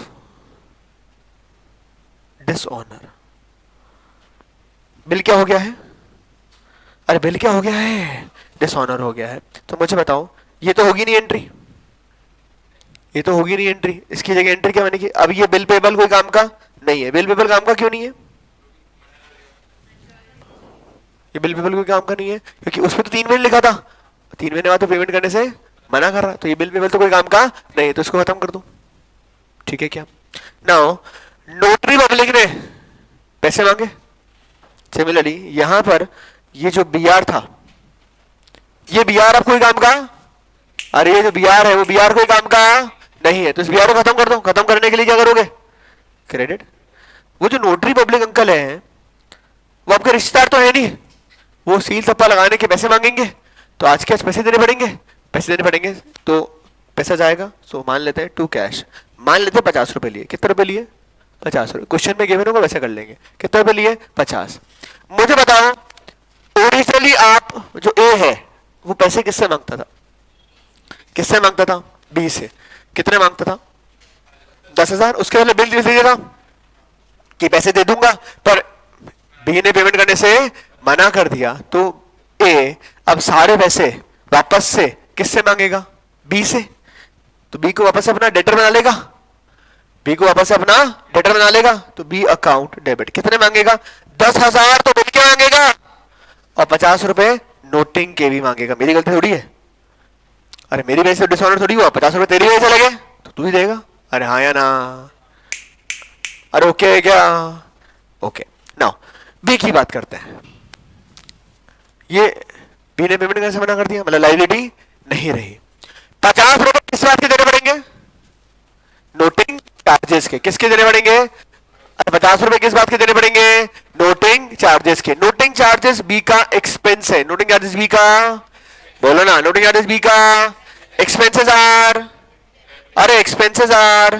dishonour, bill क्या हो गया है? अरे बिल क्या हो गया है? डिसऑनर हो गया है। तो मुझे बताओ, ये तो होगी नहीं एंट्री, ये तो होगी नहीं एंट्री, इसकी जगह एंट्री क्या बनेगी? अब ये बिल पेबल कोई काम का नहीं है। बिल पेबल काम का क्यों नहीं है? ये बिल पेबल कोई काम का नहीं है क्योंकि उसमें तो 3 महीने लिखा था, 3 महीने बाद तो पेमेंट करने से मना कर रहा, तो ये बिल पेबल तो कोई काम का नहीं है, तो इसको खत्म कर दो। ठीक है क्या? नाउ नोटरी पब्लिक ने पैसे मांगे, सिमिलरली यहां पर ये जो बी आर था, ये बी आर अब कोई काम का, अरे ये जो बी आर है वो बी आर कोई काम का नहीं है, तो इस बी आर को खत्म कर दो। खत्म करने के लिए क्या करोगे? क्रेडिट। वो जो नोटरी पब्लिक अंकल है वो आपके रिश्तेदार तो है नहीं, वो सील थप्पा लगाने के पैसे मांगेंगे, तो आज के आज पैसे देने पड़ेंगे। पैसे देने पड़ेंगे तो पैसा जाएगा। सो मान लेते हैं टू कैश, मान लेते हैं 50 रुपए लिए। कितने रुपए लिए? 50 रुपए। क्वेश्चन में गिवन होगा वैसे कर लेंगे। कितने रुपए लिए? 50। मुझे बताओ, ओरिजिनली आप जो ए है वो पैसे किससे मांगता था? किससे मांगता था? बी से। कितने मांगता था? 10,000। उसके पहले बिल दे दीजिएगा कि पैसे दे दूंगा, पर बी ने पेमेंट करने से मना कर दिया, तो ए अब सारे पैसे वापस से किससे मांगेगा? बी से। तो बी को वापस से अपना डेटर बना लेगा, बी को वापस से अपना डेटर बना लेगा, तो बी अकाउंट डेबिट। कितने मांगेगा? 10,000 तो बिल के मांगेगा और 50 रुपए नोटिंग के भी मांगेगा। मेरी गलती थोड़ी है, अरे मेरी वजह से डिसऑनर थोड़ी हुआ, 50 रुपए तेरी वजह से लगे तो तू ही देगा। अरे हाँ या ना? अरे ओके है क्या? ओके। नाउ बी की बात करते हैं। ये बी ने पेमेंट करने से मना कर दिया, मतलब लाइबिलिटी नहीं रही। 50 रुपए किस बात के देने पड़ेंगे? नोटिंग चार्जेस के। किसके देने पड़ेंगे? अरे 50 रुपए किस बात के देने पड़ेंगे? नोटिंग चार्जेस के। नोटिंग चार्जेस बी का एक्सपेंस है। नोटिंग चार्जेस बी का, बोलो ना, नोटिंग चार्जेस बी का एक्सपेंसेस आर, अरे एक्सपेंसेस आर,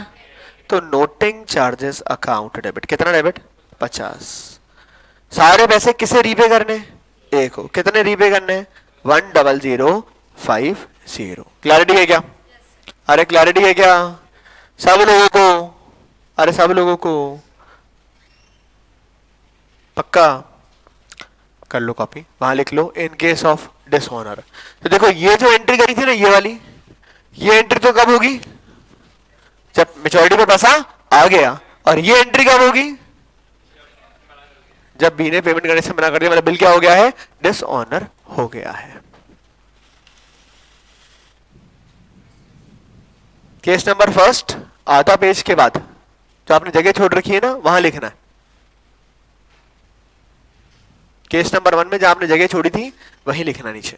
तो नोटिंग चार्जेस अकाउंट डेबिट। कितना डेबिट? 50। सारे पैसे किसे रीपे करने? एक को। कितने रीपे करने? 10050। क्लैरिटी है क्या? अरे क्लैरिटी है क्या सब लोगों को? अरे सब लोगों को पक्का? कर लो कॉपी, वहां लिख लो इन केस ऑफ डिसऑनर। तो देखो ये जो एंट्री करी थी ना ये वाली, ये एंट्री तो कब होगी? जब मेच्योरिटी पे पैसा आ गया। और ये एंट्री कब होगी? जब बी ने पेमेंट करने से मना कर दिया, मतलब बिल क्या हो गया है? डिसऑनर हो गया है। केस नंबर फर्स्ट, आधा पेज के बाद जो आपने जगह छोड़ रखी है ना वहां लिखना है। केस नंबर 1 में जहां आपने जगह छोड़ी थी वहीं लिखना नीचे।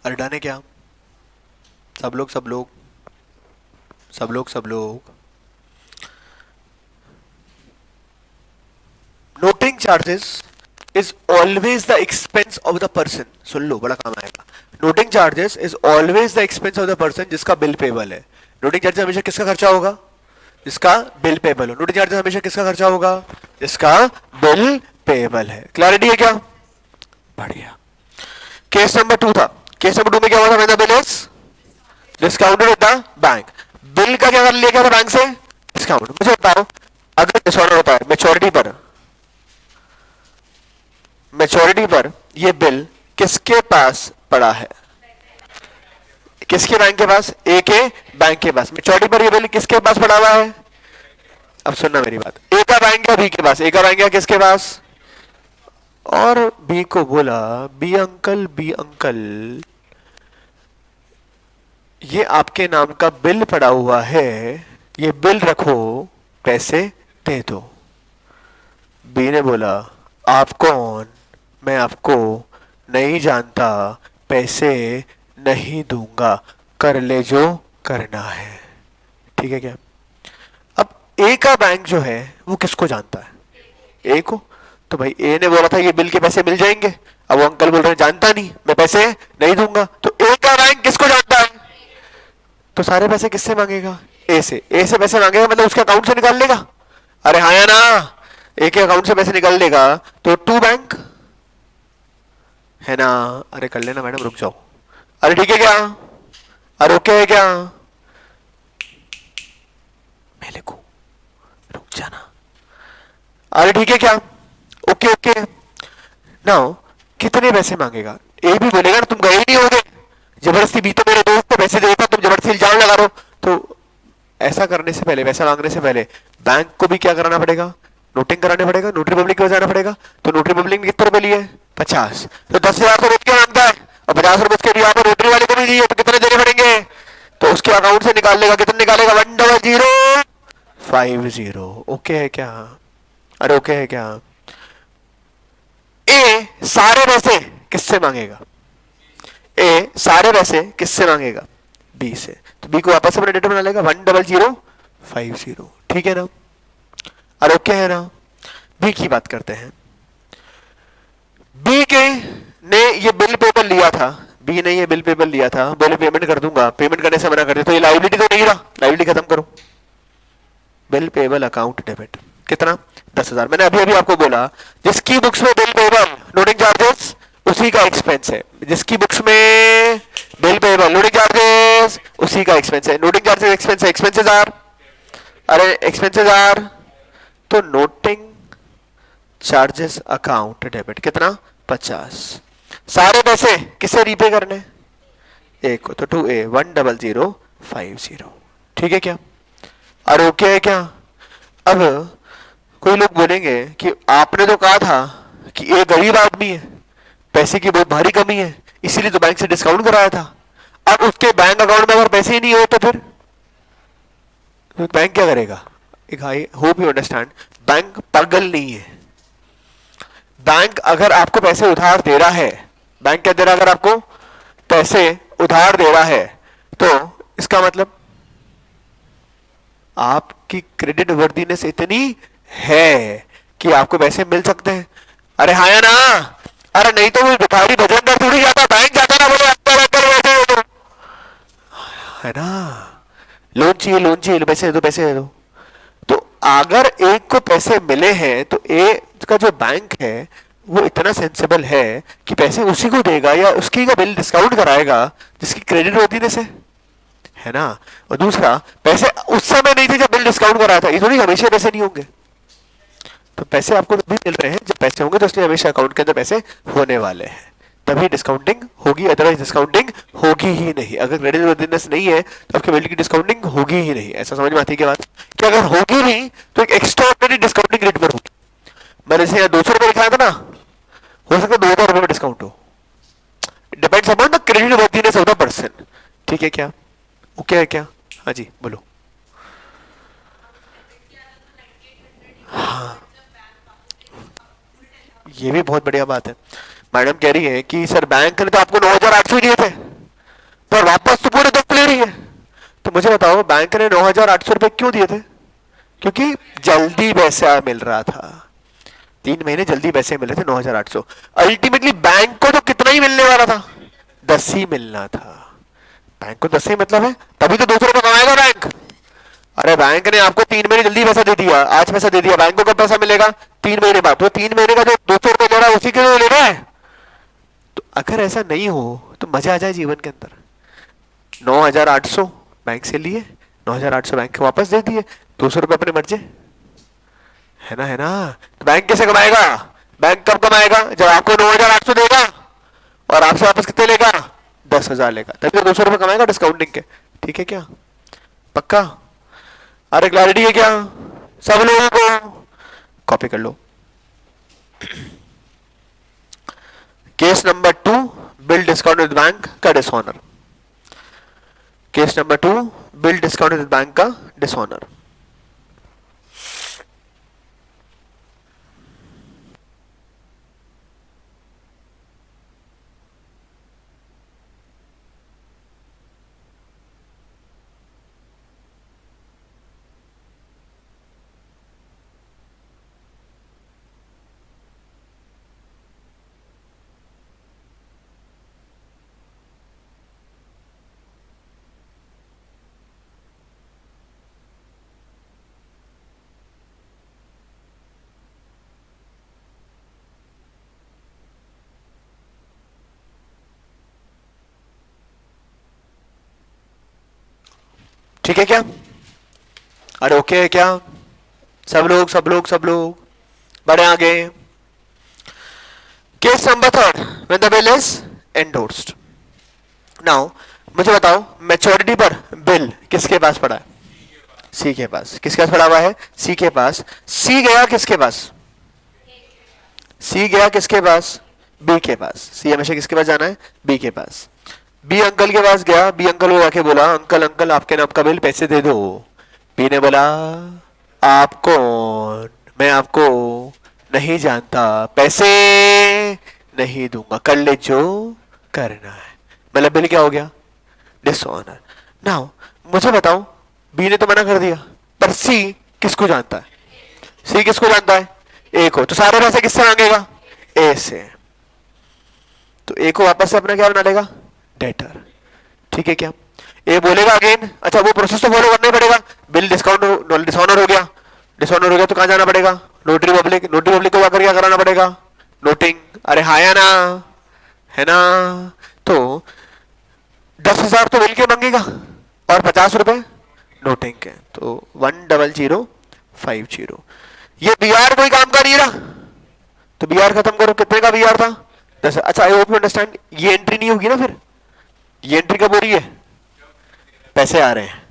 अरे डन है क्या? सब लोग सब लोग सब लोग सब लोग noting charges is always the expense of the person. सुन लो, बड़ा काम आएगा। Noting charges is always the expense of the person जिसका बिल पेबल है। नोटिंग चार्जेस हमेशा किसका खर्चा होगा? जिसका बिल पेबल हो। नोटिंग चार्जेस हमेशा किसका खर्चा होगा? जिसका बिल पेबल है। क्लैरिटी है क्या? बढ़िया। केस नंबर 2 था। केस नंबर 2 में क्या हुआ था? When the bill is discounted with the bank. Bill का क्या कर लिया गया था बैंक से? डिस्काउंट। मुझे बताओ, अगर डिसऑर्डर होता है मेच्योरिटी पर ये बिल किसके पास पड़ा है? किसके बैंक के पास? ए के बैंक के पास। मेच्योरिटी पर ये बिल किसके पास पड़ा हुआ है? अब सुनना मेरी बात। ए का बैंक या बी के पास? ए का बैंक या किसके पास? और बी को बोला, बी अंकल ये आपके नाम का बिल पड़ा हुआ है, ये बिल रखो, पैसे दे दो। बी ने बोला, आप कौन? मैं आपको नहीं जानता, पैसे नहीं दूंगा, कर ले जो करना है। ठीक है क्या? अब ए का बैंक जो है वो किसको जानता है? ए को। तो भाई ए ने बोला था ये बिल के पैसे मिल जाएंगे, अब वो अंकल बोल रहे हैं जानता नहीं, मैं पैसे नहीं दूंगा। तो ए का बैंक किसको जानता है? तो सारे पैसे किससे मांगेगा? ए से। ए से पैसे मांगेगा मतलब उसके अकाउंट से निकाल लेगा। अरे हाँ या ना? ए के अकाउंट से पैसे निकाल लेगा तो टू बैंक है ना? अरे कर लेना मैडम, रुक जाओ। अरे ठीक है क्या? अरे ओके है क्या? मैं लिखू, रुक जाना। अरे ठीक है क्या? Okay okay. नाउ कितने पैसे मांगेगा? ए भी बोलेगा ना तुम गए ही नहीं होगे, जबरदस्ती भी तो मेरे दोस्त को पैसे देता, तुम जबरदस्ती इल्जाम लगा रहे हो। तो ऐसा करने से पहले, पैसा मांगने से पहले बैंक को भी क्या कराना पड़ेगा? नोटिंग कराने पड़ेगा, नोटरी पब्लिक को जाना पड़ेगा। तो नोटरी पब्लिक ने कितने रुपए लिए? 50। तो 10,000 तो रोज क्या मांगता है, और 50 रुपए उसके भी यहाँ पर नोटरी वाले को भी दिए, तो कितने देने पड़ेंगे? तो उसके अकाउंट से निकाल लेगा। कितने निकालेगा? 10050। ओके है क्या? अरे ओके है क्या? ए सारे पैसे किससे मांगेगा? ए सारे पैसे किससे मांगेगा? बी से। तो बी को वापस अपना डेटा बना लेगा 10050। ठीक है ना? और ओके है ना? बी की बात करते हैं। बी के ने ये बिल पेपर लिया था, बी ने ये बिल पेपर लिया था, बोले पेमेंट कर दूंगा, पेमेंट करने से मना कर दिया, तो ये लाइबिलिटी तो नहीं रहा, लाइबिलिटी खत्म करो। बिल पेबल अकाउंट डेबिट कितना? 10,000। मैंने अभी अभी आपको बोला जिसकी बुक्स में बिल पेबल नोटिंग चार्जेस उसी का एक्सपेंस है। जिसकी बुक्स में बिल पेबल नोटिंग चार्जेस उसी का एक्सपेंस है। नोटिंग चार्जेस एक्सपेंस है, एक्सपेंसेस आर, अरे एक्सपेंसेस आर, तो नोटिंग चार्जेस अकाउंट डेबिट कितना? 50। सारे पैसे किसे रीपे करने? ए को। तो 2A 10050। ठीक है क्या? और ओके है क्या? अब कोई लोग बोलेंगे कि आपने तो कहा था कि ये गरीब आदमी है, पैसे की बहुत भारी कमी है, इसीलिए तो बैंक से डिस्काउंट कराया था। अब उसके बैंक अकाउंट में अगर पैसे ही नहीं हो तो फिर बैंक क्या करेगा? एक I hope you understand, bank पागल नहीं है। बैंक अगर आपको पैसे उधार दे रहा है, बैंक क्या दे रहा है? अगर आपको पैसे उधार दे रहा है तो इसका मतलब आपकी क्रेडिट वर्दीनेस इतनी है कि आपको पैसे मिल सकते हैं। अरे हाँ या ना? अरे नहीं तो वो भिखारी भजन कर थोड़ी जाता, बैंक जाता ना, बोले अंकल अंकल बैठे हो तो, है ना? लोन चाहिए, लोन चाहिए, पैसे दे दो, पैसे दे दो। तो अगर एक को पैसे मिले हैं तो ए का जो बैंक है वो इतना सेंसिबल है कि पैसे उसी को देगा या उसकी का बिल डिस्काउंट कराएगा जिसकी क्रेडिट वर्दीनेस है ना? और दूसरा, पैसे उस समय नहीं थे जब बिल डिस्काउंट कराया था, ये थोड़ी हमेशा पैसे नहीं होंगे। तो पैसे आपको तभी मिल रहे हैं जब पैसे होंगे, तो इसलिए हमेशा अकाउंट के अंदर पैसे होने वाले हैं, तभी डिस्काउंटिंग होगी, अदरवाइज डिस्काउंटिंग होगी ही नहीं। अगर क्रेडिट वर्दीनेस नहीं है तो आपके बिल की डिस्काउंटिंग होगी ही नहीं। ऐसा समझ में आती है क्या बात? कि अगर होगी भी तो एक एक्स्ट्रा ऑर्डिनरी डिस्काउंटिंग रेट पर होगी। मैंने जैसे 200 रुपये लिखाया था ना, हो सकता है 2,000 रुपये में डिस्काउंट हो। Depends upon the credit worthiness of the person. ठीक है क्या? ओके है क्या? हाँ जी बोलो। हाँ, ये भी बहुत बढ़िया बात है। मैडम कह रही है कि सर बैंक ने तो आपको 9,800 दिए थे, वापस तो पूरे 10 ले रही है। तो मुझे बताओ बैंक ने 9,800 रुपए क्यों दिए थे? क्योंकि जल्दी पैसा मिल रहा था, 3 महीने जल्दी पैसे मिले थे 9,800। अल्टीमेटली बैंक को तो कितना ही मिलने वाला था, 10 ही मिलना था। बैंक को 10 ही मतलब है, तभी तो 200 रुपए कमाएगा बैंक। अरे बैंक ने आपको 3 महीने जल्दी पैसा दे दिया, आज पैसा दे दिया, बैंक को कब पैसा मिलेगा? 3 महीने बाद। तो 3 महीने का जो 200 रुपए ले रहा है उसी के लिए ले रहा है। तो अगर ऐसा नहीं हो तो मजा आ जाए जीवन के अंदर। 9,800 बैंक से लिए, 9,800 बैंक को वापस दे दिए, 200 रुपए अपने मर्जी, है ना, है ना। तो बैंक कैसे कमाएगा? बैंक कब कमाएगा? जब आपको 9,800 देगा और आपसे वापस कितने लेगा? 10,000 लेगा, तभी तो 200 रुपए कमाएगा डिस्काउंटिंग के। ठीक है क्या? पक्का? अरे क्लैरिटी है क्या सब लोगों को? कॉपी कर लो। Case number 2, bill discount with bank का dishonour. Case number 2, bill discount with bank का डिसऑनर। ठीक है क्या? अरे ओके है क्या? सब लोग सब लोग सब लोग बढ़े आगे। Case number 3, when the bill is endorsed. Now मुझे बताओ मैच्योरिटी पर बिल किसके पास पड़ा है? सी के पास। किसके पास पड़ा हुआ है? सी के पास। सी गया किसके पास? सी गया किसके पास? बी के पास। सी हमेशा किसके पास जाना है? बी के पास। बी अंकल के पास गया, बी अंकल को जाके बोला अंकल अंकल आपके नाम का बिल पैसे दे दो। बी ने बोला आप कौन? मैं आपको नहीं जानता, पैसे नहीं दूंगा, कर ले जो करना है। मतलब बिल क्या हो गया? डिसऑनर। नाउ मुझे बताओ बी ने तो मना कर दिया, पर सी किसको जानता है? सी किसको जानता है? ए को। तो सारे पैसे किससे मांगेगा? ए से। तो ए को वापस से अपना क्या बना लेगा? डेटर। ठीक है क्या? ए बोलेगा अगेन, अच्छा वो प्रोसेस तो फॉलो करना ही पड़ेगा। बिल डिस्काउंट डिसऑनर हो गया, डिसऑनर हो गया तो कहां जाना पड़ेगा? Notary public. नोटरी पब्लिक को जाकर क्या कराना पड़ेगा? नोटिंग। अरे हाँ या ना, है ना। तो 10,000 तो बिल के मांगेगा और 50 रुपए नोटिंग के, तो 10050। ये बी आर कोई काम का नहीं रहा, तो बी आर खत्म करो। कितने का बी आर था? 10। अच्छा आई होप यू अंडरस्टैंड। ये एंट्री नहीं होगी ना फिर? ये एंट्री कब हो रही है? पैसे आ रहे हैं।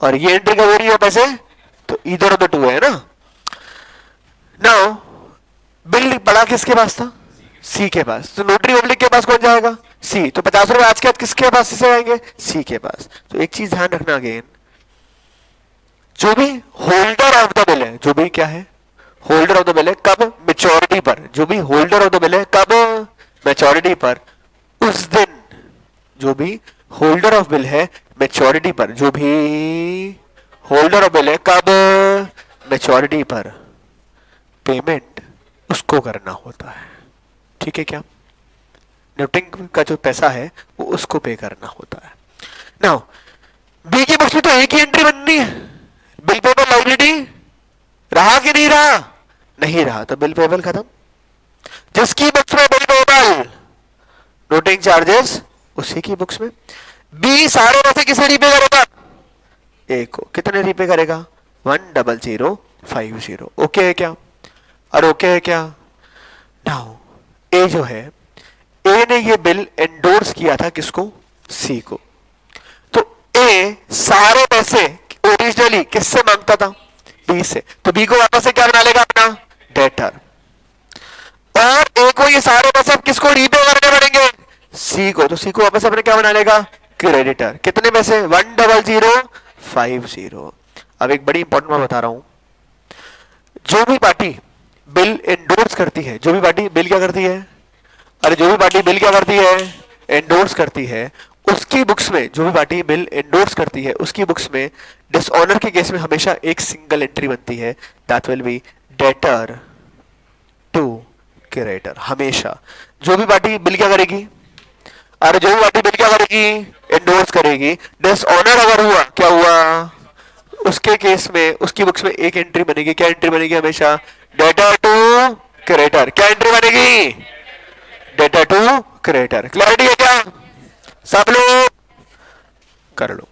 और ये एंट्री कब हो रही है? पैसे। तो इधर उधर टू है ना। नाउ बिल पड़ा किसके पास था? सी के पास। तो नोटरी पब्लिक के पास कौन जाएगा? सी। तो 50 रुपए आज के बाद किसके पास से आएंगे? सी के पास। तो एक चीज ध्यान रखना अगेन, जो भी होल्डर ऑफ द बिल है, जो भी क्या है? होल्डर ऑफ द बिल है, कब? मेच्योरिटी पर। जो भी होल्डर ऑफ द बिल है कब? मेच्योरिटी पर। उस दिन जो भी होल्डर ऑफ बिल है मेच्योरिटी पर, जो भी होल्डर ऑफ बिल है कब? मेच्योरिटी पर, पेमेंट उसको करना होता है। ठीक है क्या? नोटिंग का जो पैसा है वो उसको पे करना होता है। नाउ बी की बुक्स में तो एक ही एंट्री बननी है, बिल पेबल लायबिलिटी। रहा कि नहीं रहा? नहीं रहा, तो बिल पेबल खत्म। जिसकी बुक्स में बिल पेबल, नोटिंग चार्जेस उसी की बुक्स में। बी सारे पैसे किसे रीपे करेगा? ए को। कितने रीपे करेगा? 10050। ओके है क्या? और ओके है क्या? नाउ ए जो है, ए ने ये बिल एंडोर्स किया था किसको? सी को। तो ए सारे पैसे ओरिजिनली किससे मांगता था? बी से। तो बी को वापस से क्या बना लेगा? अपना डेटर। और ए को ये सारे पैसे अब किसको रीपे करने पड़ेंगे? सी को। तो सी को वापस अपने क्या बना लेगा? क्रेडिटर। कितने पैसे? 10050। अब एक बड़ी इंपॉर्टेंट बात बता रहा हूं, जो भी पार्टी बिल एंडोर्स करती है, जो भी पार्टी बिल क्या करती है? अरे जो भी पार्टी बिल क्या करती है? एंडोर्स करती है, उसकी बुक्स में, जो भी पार्टी बिल एंडोर्स करती है उसकी बुक्स में डिसऑनर के केस में हमेशा एक सिंगल एंट्री बनती है, that will be debtor to creditor. हमेशा जो भी पार्टी बिल क्या करेगी, अरे जो भी पार्टी बिल क्या करेगी, एंडोर्स करेगी। डिसऑनर अगर हुआ, क्या हुआ, उसके केस में उसकी बुक्स में एक एंट्री बनेगी, क्या एंट्री बनेगी हमेशा, डेटर टू क्रेडिटर। क्या एंट्री बनेगी, डेटा टू क्रिएटर। क्लैरिटी है क्या, सब लोग कर लो।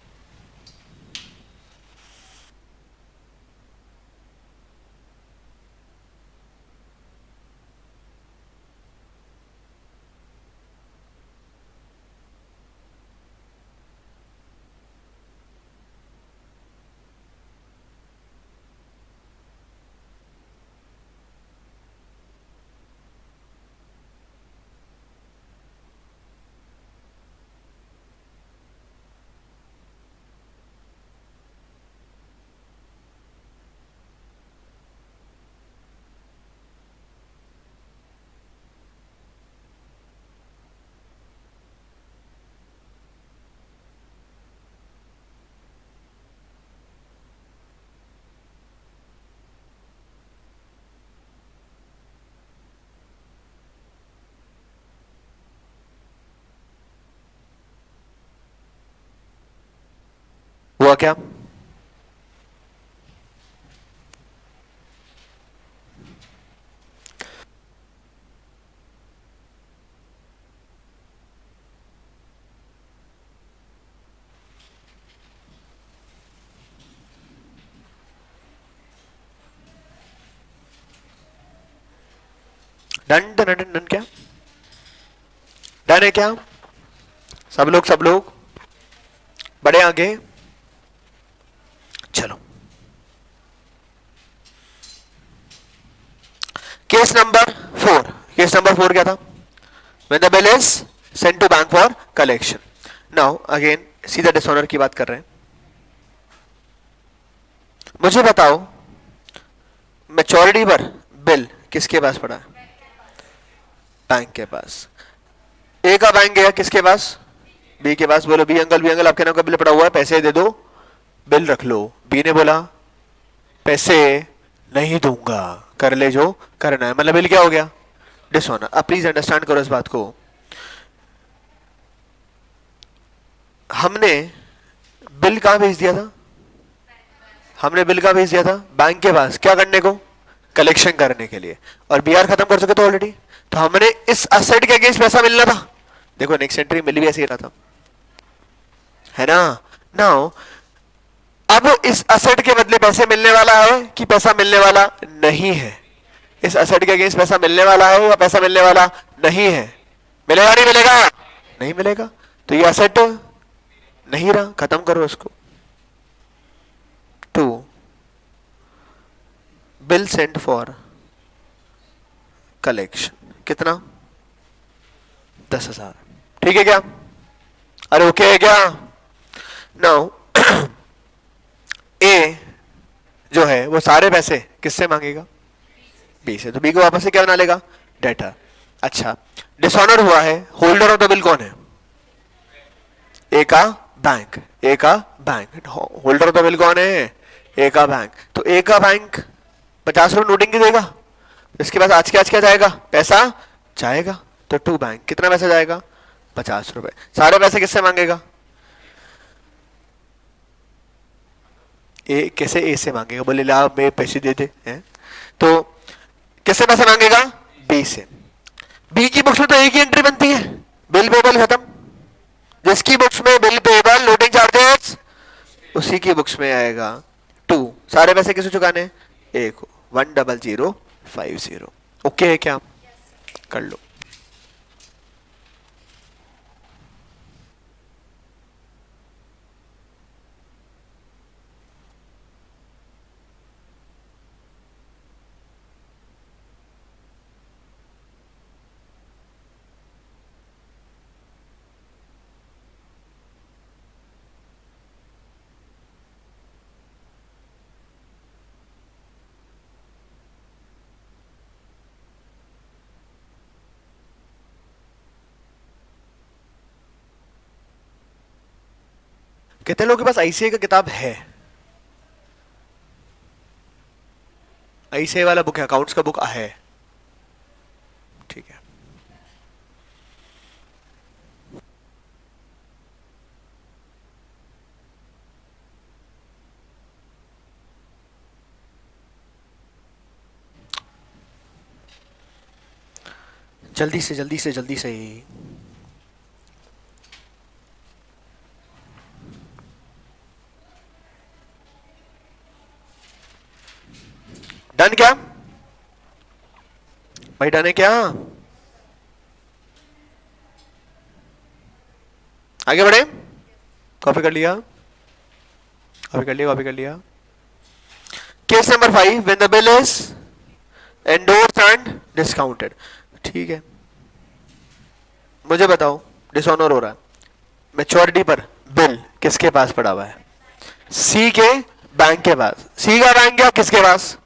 हुआ क्या, डन डन डन डन, क्या डन है क्या, सब लोग बड़े आगे, चलो। केस नंबर 4, केस नंबर 4 क्या था, when the bill is sent to bank for collection. Now again सीधा डिसऑनर की बात कर रहे हैं। मुझे बताओ, मैच्योरिटी पर बिल किसके पास पड़ा है, बैंक के पास। ए का बैंक गया किसके पास, बी के पास। बोलो बी अंकल आपके नाम का बिल पड़ा हुआ है, पैसे दे दो, बिल रख लो। बी ने बोला पैसे नहीं दूंगा, कर ले जो करना है। मतलब बिल क्या हो गया, डिसऑनर। अब प्लीज अंडरस्टैंड करो इस बात को। हमने बिल कहां भेज दिया था, हमने बिल कहां भेज दिया था, बैंक के पास। क्या करने को, कलेक्शन करने के लिए। और बीआर खत्म कर चुके थे ऑलरेडी, तो हमने इस असेट के अगेंस्ट पैसा मिलना था। देखो नेक्स्ट एंट्री मिल भी ऐसे ही रहा था, है ना। नाउ अब इस असेट के बदले पैसे मिलने वाला है कि पैसा मिलने वाला नहीं है, इस असेट के अगेंस्ट पैसा मिलने वाला है या पैसा मिलने वाला नहीं है, मिलेगा नहीं मिलेगा, नहीं मिलेगा। तो ये असेट नहीं रहा, खत्म करो इसको। To bill sent for collection, कितना, 10,000। ठीक है क्या, अरे ओके है क्या। नाउ ए जो है वो सारे पैसे किससे मांगेगा, बी से। तो बी को वापस से क्या बना लेगा, डेटर। अच्छा, डिसऑनर हुआ है, होल्डर ऑफ द बिल कौन है, ए का बैंक, ए का bank. Holder of the bill कौन है, ए का बैंक। तो ए का बैंक 50 रुपये नोटिंग की देगा, इसके पास आज क्या जाएगा, पैसा जाएगा। तो टू बैंक कितना पैसा जाएगा, 50 रुपए। सारे पैसे किससे मांगेगा, ए। कैसे ए से मांगेगा, बोले ला मैं पैसे दे दे, हैं? तो किससे पैसा मांगेगा, बी से। बी की बुक्स में तो एक ही एंट्री बनती है, बिल पेबल खत्म। जिसकी बुक्स में बिल पेबल लोडिंग चार्जेस, उसी की बुक्स में आएगा टू। सारे पैसे किसे चुकाने, ए को, 10050। ओके है क्या, कर लो। कितने लोगों के पास आईसीआई का किताब है? आईसीआई वाला बुक है, अकाउंट्स का बुक है? ठीक है। जल्दी से जल्दी से जल्दी से। डन क्या भाई? डन है क्या? आगे बढ़े? कॉपी कर लिया? कॉपी कर लिया? कॉपी कर लिया? Case number 5, when the bill is endorsed and discounted. ठीक है, मुझे बताओ, डिसऑनर हो रहा है, मैच्योरिटी पर बिल किसके पास पड़ा हुआ है? सी के बैंक के पास। सी का बैंक गया किसके पास?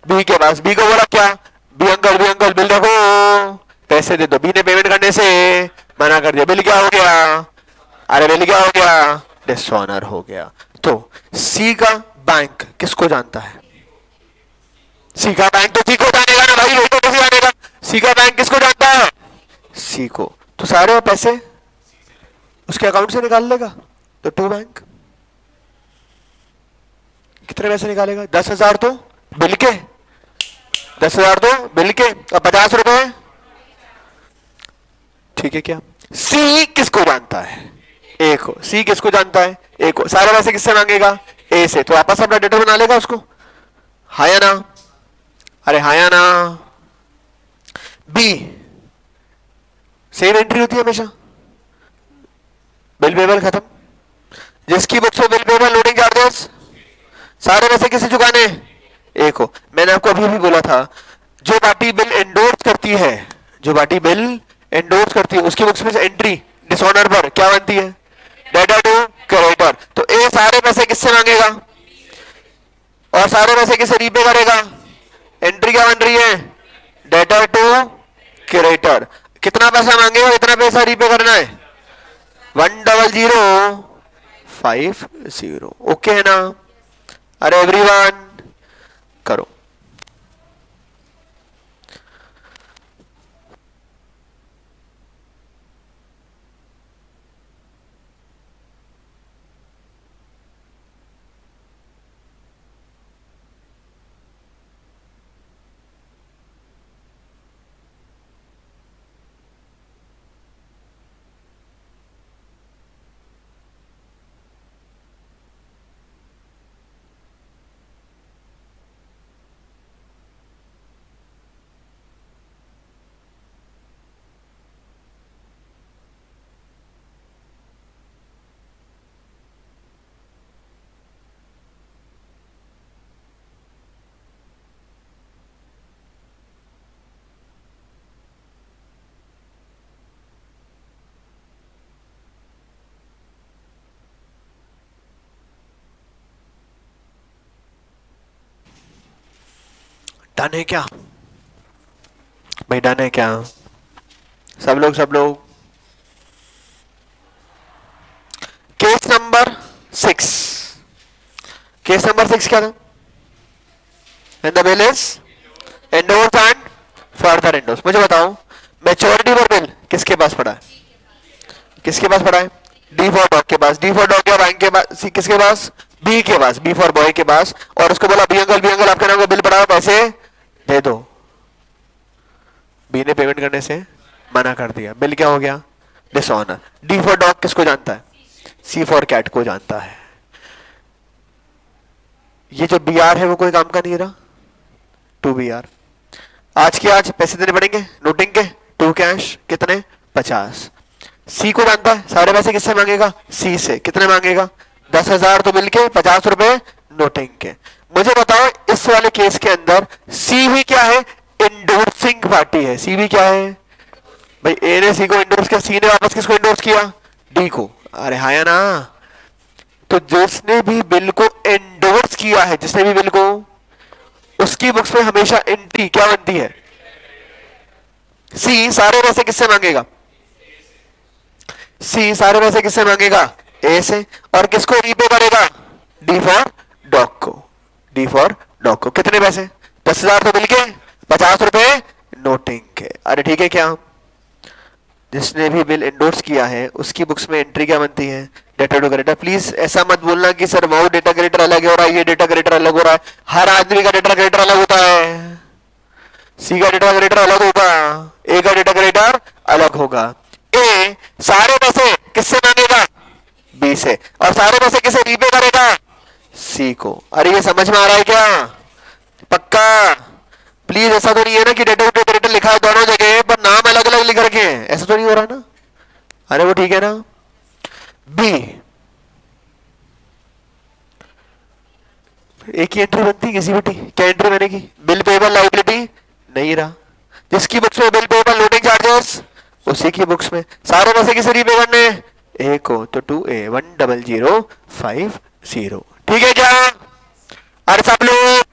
बी के पास। बी को बोला क्या? बी अंकल बिल रखो, पैसे दे दो। बी ने पेमेंट करने से मना कर दिया। बिल क्या हो गया? अरे बिल क्या हो गया? डिसऑनर हो गया। तो सी का बैंक किसको जानता है? सी का बैंक तो सी को जानेगा ना भाई, तो कैसे जानेगा? सी का बैंक किसको जानता है? सी को। तो सारे पैसे उसके अकाउंट से निकाल लेगा। तो टू बैंक कितने पैसे निकालेगा? 10,000 तो बिल के, 10,000 तो बिल के, और 50 रुपए। ठीक है क्या? सी किसको जानता है? ए को। सी किसको जानता है? ए को। सारे पैसे किससे मांगेगा? ए से। तो आपस अपना डेटर बना लेगा उसको, हाँ या ना? अरे हाँ या ना? बी सेम एंट्री होती है हमेशा, बिल पेबल खत्म। जिसकी बुक से बिल पेबल लोडिंग चार्जेस, सारे पैसे किसे चुकाने? ए को। मैंने आपको अभी भी बोला था, जो पार्टी बिल एंडोर्स करती है, जो पार्टी बिल एंडोर्स करती है, उसकी बुक्स में से एंट्री डिसऑनर पर क्या बनती है? Debtor to creditor. तो ए सारे पैसे किससे मांगेगा और सारे पैसे किसे रीपे करेगा? एंट्री क्या बन रही है? Debtor to creditor. कितना पैसा मांगेगा, कितना पैसा रीपे करना है? 100,550। ओके है ना? अरे एवरीवन करो। डन है क्या भाई? डन है क्या? सब लोग सब लोग? Case number 6। केस नंबर 6 क्या था? And the bill is endorse and further endorse. मुझे बताओ, मैच्योरिटी पर बिल किसके पास पड़ा है? किसके पास पड़ा है? डी फॉर डॉग के पास। डी फॉर डॉग या बैंक के पास? किसके पास? बी के पास। बी फॉर बॉय के पास। और उसको बोला बी अंकल आपके नाम का बिल पड़ा है, पैसे दे दो। बी ने पेमेंट करने से मना कर दिया। बिल क्या हो गया? डिसऑनर। डी फॉर डॉग किसको जानता है? सी फॉर कैट को जानता है। ये जो बी आर है वो कोई काम का नहीं रहा। To B R. आज के आज पैसे देने पड़ेंगे नोटिंग के, टू कैश कितने? 50। सी को जानता है, सारे पैसे किससे मांगेगा? सी से। कितने मांगेगा? 10,000 तो बिल के, 50 रुपए नोटिंग के। मुझे बताओ, इस वाले केस के अंदर सी भी क्या है? इंडोर्सिंग पार्टी है। सी भी क्या है भाई? ए ने सी को इंडोर्स किया, सी ने वापस किसको इंडोर्स किया? डी को। अरे हाँ या ना? तो जिसने भी बिल को एंडोर्स किया है, जिसने भी बिल को, उसकी बुक्स में हमेशा एंट्री क्या बनती है? सी सारे पैसे किससे मांगेगा? सी सारे पैसे किससे मांगेगा? ए से, और किसको रीपे करेगा? डी फॉर डॉग को, डी फॉर डॉग को। कितने पैसे? 10,000 तो मिल के 50 रुपए नोटिंग के। अरे ठीक है, क्या जिसने भी बिल एंडोर्स किया है उसकी बुक्स में एंट्री क्या बनती है? Data to creditor. प्लीज ऐसा मत बोलना कि सर वो डेटा क्रेडिटर अलग हो रहा है, ये डेटा क्रेडिटर अलग हो रहा है। हर आदमी का डेटा क्रेडिटर अलग होता है। सी का डेटा क्रेडिटर अलग होगा, ए का डेटा क्रेडिटर अलग होगा। ए सारे पैसे किससे मांगेगा? बी से, और सारे पैसे किसे रीपे करेगा? सी को। अरे ये समझ में आ रहा है क्या? पक्का? प्लीज ऐसा तो नहीं है ना कि डेटा टू क्रेडिटर लिखा है दोनों जगह पर नाम अलग अलग लिख रखे हैं, ऐसा तो नहीं हो रहा ना? अरे वो ठीक है ना। बी, एक ही एंट्री बनती है किसी भी क्या एंट्री बनेगी? बिल पेबल लाइबिलिटी नहीं रहा, जिसकी बुक्स में बिल पेबल लोडिंग चार्जेस उसी की बुक्स में। सारे पैसे किसे रीपे करने? ए को, तो 2A10050। ठीक है क्या? अरे सब लोग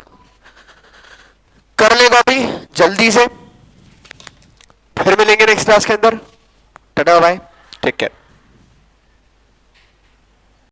कर ले कॉपी जल्दी से, फिर मिलेंगे नेक्स्ट क्लास के अंदर। Tata bye, take care.